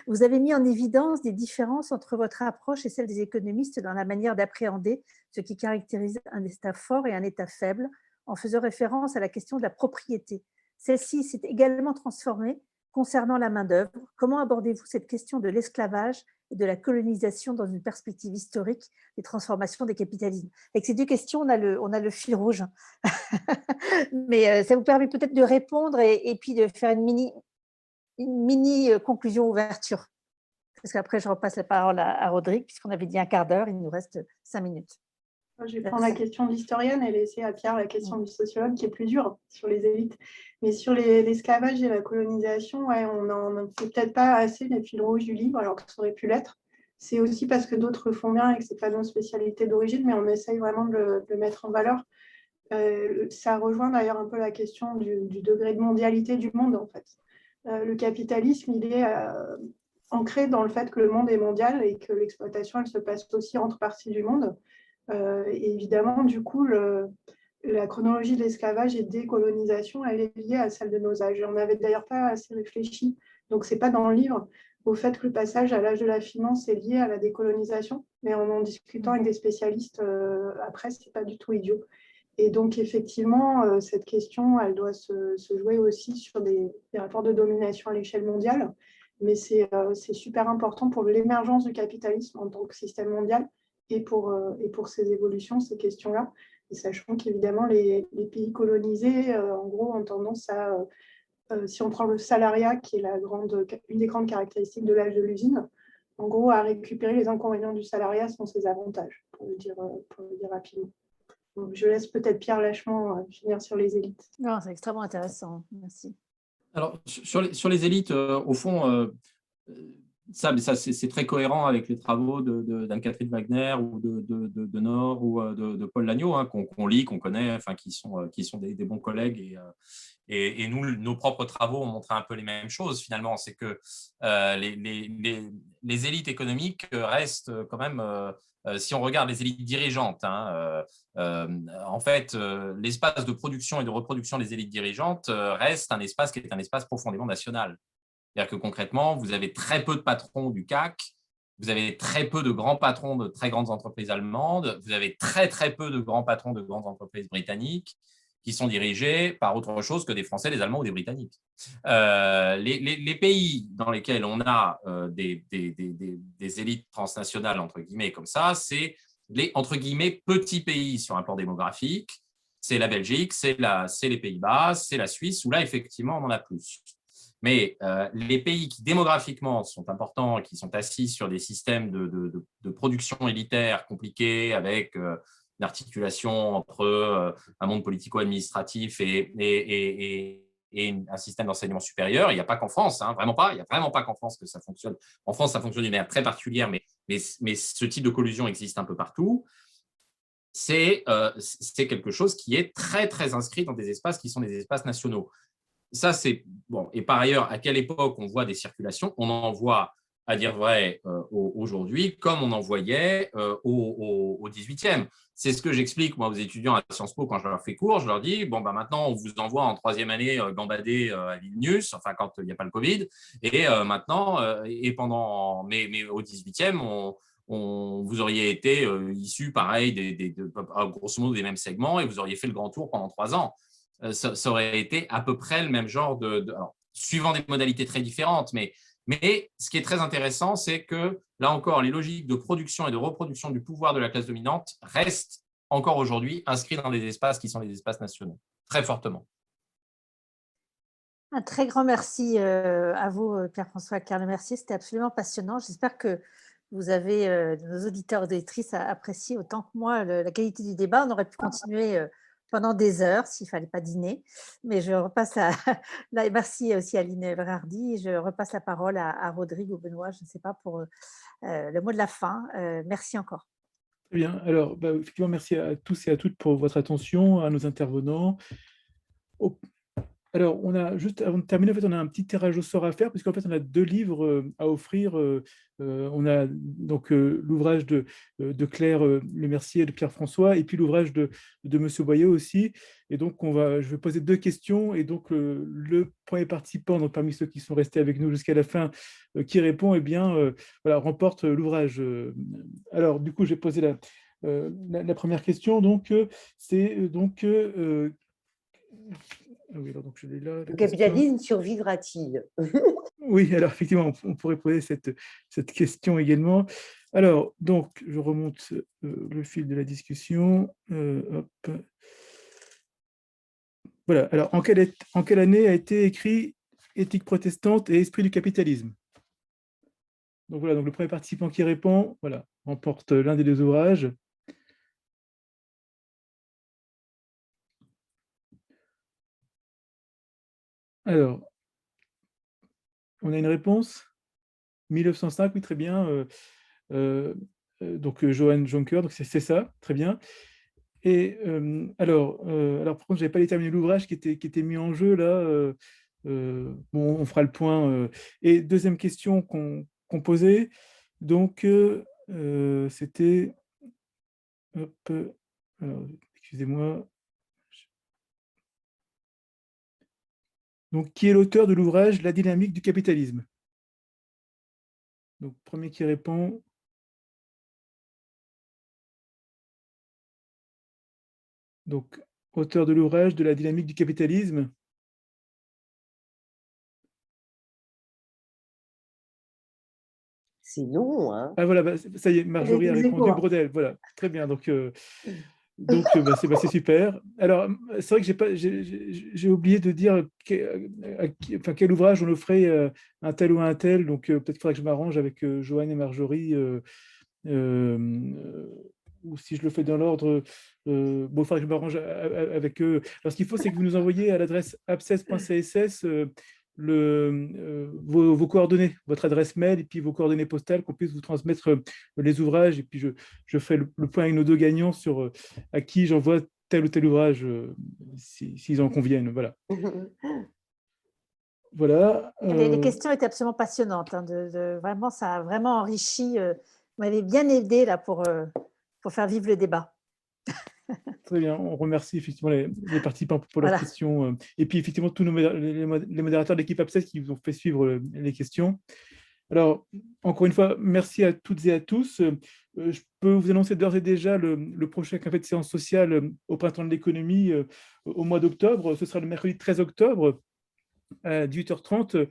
Vous avez mis en évidence des différences entre votre approche et celle des économistes dans la manière d'appréhender ce qui caractérise un État fort et un État faible, en faisant référence à la question de la propriété. Celle-ci s'est également transformée concernant la main-d'œuvre. Comment abordez-vous cette question de l'esclavage et de la colonisation dans une perspective historique des transformations des capitalismes? Avec ces deux questions, on a le fil rouge. Mais ça vous permet peut-être de répondre et puis de faire une mini conclusion ouverture. Parce qu'après, je repasse la parole à Rodrigue, puisqu'on avait dit un quart d'heure, il nous reste 5 minutes. Je vais prendre la question d'historienne et laisser à Pierre la question du sociologue qui est plus dure sur les élites. Mais sur l'esclavage et la colonisation, ouais, on n'en fait peut-être pas assez les fils rouges du livre, alors que ça aurait pu l'être. C'est aussi parce que d'autres le font bien et que ce n'est pas nos spécialités d'origine, mais on essaye vraiment de le mettre en valeur. Ça rejoint d'ailleurs un peu la question du degré de mondialité du monde, en fait. Le capitalisme, il est ancré dans le fait que le monde est mondial et que l'exploitation, elle se passe aussi entre parties du monde. Et évidemment, du coup, la chronologie de l'esclavage et de décolonisation, elle est liée à celle de nos âges. On n'avait d'ailleurs pas assez réfléchi, donc ce n'est pas dans le livre, au fait que le passage à l'âge de la finance est lié à la décolonisation, mais en discutant avec des spécialistes après, ce n'est pas du tout idiot. Et donc, effectivement, cette question, elle doit se jouer aussi sur des rapports de domination à l'échelle mondiale, mais c'est super important pour l'émergence du capitalisme en tant que système mondial, et pour ces évolutions, ces questions-là. Et sachant qu'évidemment, les pays colonisés, en gros, ont tendance à, si on prend le salariat, qui est une des grandes caractéristiques de l'âge de l'usine, en gros, à récupérer les inconvénients du salariat sans ses avantages, pour le dire rapidement. Donc, je laisse peut-être Pierre Lachemont finir sur les élites. Non, c'est extrêmement intéressant. Merci. Alors, sur les élites, au fond, ça c'est très cohérent avec les travaux d'Anne-Catherine Wagner ou de Nord ou de Paul Lagneau, hein, qu'on lit, qu'on connaît, enfin, qui sont des bons collègues. Et nous, nos propres travaux ont montré un peu les mêmes choses, finalement. C'est que les élites économiques restent quand même, si on regarde les élites dirigeantes, hein, en fait, l'espace de production et de reproduction des élites dirigeantes reste un espace qui est un espace profondément national. C'est-à-dire que concrètement, vous avez très peu de patrons du CAC, vous avez très peu de grands patrons de très grandes entreprises allemandes, vous avez très peu de grands patrons de grandes entreprises britanniques qui sont dirigés par autre chose que des Français, des Allemands ou des Britanniques. Les pays dans lesquels on a des élites transnationales, entre guillemets, comme ça, c'est les, entre guillemets, petits pays sur un plan démographique. C'est la Belgique, c'est les Pays-Bas, c'est la Suisse, où là, effectivement, on en a plus. Mais les pays qui démographiquement sont importants, qui sont assis sur des systèmes de production élitaire compliqués, avec une articulation entre un monde politico-administratif et un système d'enseignement supérieur, il n'y a pas qu'en France, hein, vraiment pas, il n'y a vraiment pas qu'en France que ça fonctionne. En France, ça fonctionne d'une manière très particulière, mais ce type de collusion existe un peu partout. C'est quelque chose qui est très inscrit dans des espaces qui sont des espaces nationaux. Ça, c'est bon. Et par ailleurs, à quelle époque on voit des circulations? On en voit, à dire vrai, aujourd'hui, comme on en voyait au 18e. C'est ce que j'explique, moi, aux étudiants à Sciences Po quand je leur fais cours. Je leur dis, bon, maintenant, on vous envoie en troisième année gambader à Vilnius, enfin, quand il n'y a pas le Covid. Et maintenant, mais au 18e, vous auriez été issus, pareil, grosso modo des mêmes segments, et vous auriez fait le grand tour pendant 3 ans. Ça aurait été à peu près le même genre alors, suivant des modalités très différentes, mais ce qui est très intéressant, c'est que, là encore, les logiques de production et de reproduction du pouvoir de la classe dominante restent encore aujourd'hui inscrites dans des espaces qui sont les espaces nationaux, très fortement. Un très grand merci à vous, Pierre-François Carle-Mercier. C'était absolument passionnant. J'espère que vous avez, nos auditeurs et auditrices, apprécié autant que moi la qualité du débat. On aurait pu continuer pendant des heures s'il ne fallait pas dîner. Mais je repasse et merci aussi à Aline Verhardi. Je repasse la parole à Rodrigue ou Benoît, je ne sais pas, pour le mot de la fin. Merci encore. Très bien. Alors, effectivement, merci à tous et à toutes pour votre attention, à nos intervenants. Alors, on a juste avant de terminer, en fait, on a un petit tirage au sort à faire, puisqu'en fait, on a 2 livres à offrir. On a donc l'ouvrage de Claire Lemercier et de Pierre-François, et puis l'ouvrage de Monsieur Boyau aussi. Et donc, je vais poser 2 questions. Et donc, le premier participant, donc, parmi ceux qui sont restés avec nous jusqu'à la fin, qui répond, eh bien, voilà, remporte l'ouvrage. Alors, du coup, j'ai posé la première question. Donc, c'est donc ah oui, alors donc je l'ai là. Le capitalisme survivra-t-il? Oui, alors effectivement, on pourrait poser cette question également. Alors, donc, je remonte le fil de la discussion. Hop. Voilà, alors, en quelle année a été écrit Éthique protestante et esprit du capitalisme? Donc voilà, donc le premier participant qui répond, voilà, remporte l'un des 2 ouvrages. Alors, on a une réponse? 1905, oui, très bien. Donc, Johann Jonker, donc c'est ça, très bien. Et alors, par contre, je n'avais pas déterminé l'ouvrage qui était mis en jeu là. Bon, on fera le point. Et deuxième question qu'on posait, donc c'était, hop, alors, excusez-moi. Donc, qui est l'auteur de l'ouvrage La dynamique du capitalisme? Donc, premier qui répond. Donc, auteur de l'ouvrage de La dynamique du capitalisme. C'est long, hein? Ah voilà, ça y est, Marjorie a répondu, Écho. Brodel, voilà, très bien, donc c'est super. Alors, c'est vrai que j'ai oublié de dire quel ouvrage on offrait un tel ou un tel, donc peut-être qu'il faudrait que je m'arrange avec Joanne et Marjorie, ou si je le fais dans l'ordre, bon, il faudrait que je m'arrange avec eux. Alors, ce qu'il faut, c'est que vous nous envoyez à l'adresse abscess.css vos coordonnées, votre adresse mail et puis vos coordonnées postales, qu'on puisse vous transmettre les ouvrages. Et puis, je ferai le point avec nos 2 gagnants sur à qui j'envoie tel ou tel ouvrage, s'ils en conviennent. Voilà. Voilà. Les questions étaient absolument passionnantes. Hein, vraiment, ça a vraiment enrichi. Vous m'avez bien aidé là pour faire vivre le débat. Très bien, on remercie effectivement les participants pour leurs Voilà. questions. Et puis effectivement, tous les modérateurs de l'équipe Abscess qui vous ont fait suivre les questions. Alors, encore une fois, merci à toutes et à tous. Je peux vous annoncer d'ores et déjà le prochain café de séance sociale au Printemps de l'économie au mois d'octobre. Ce sera le mercredi 13 octobre à 18h30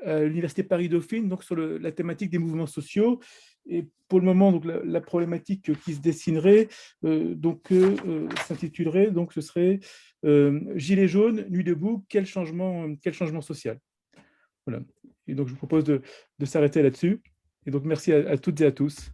à l'Université Paris-Dauphine, donc sur la thématique des mouvements sociaux. Et pour le moment, donc, la problématique qui se dessinerait s'intitulerait, donc ce serait Gilets jaunes, nuit debout, quel changement social. Voilà. Et donc, je vous propose de s'arrêter là-dessus. Et donc, merci à toutes et à tous.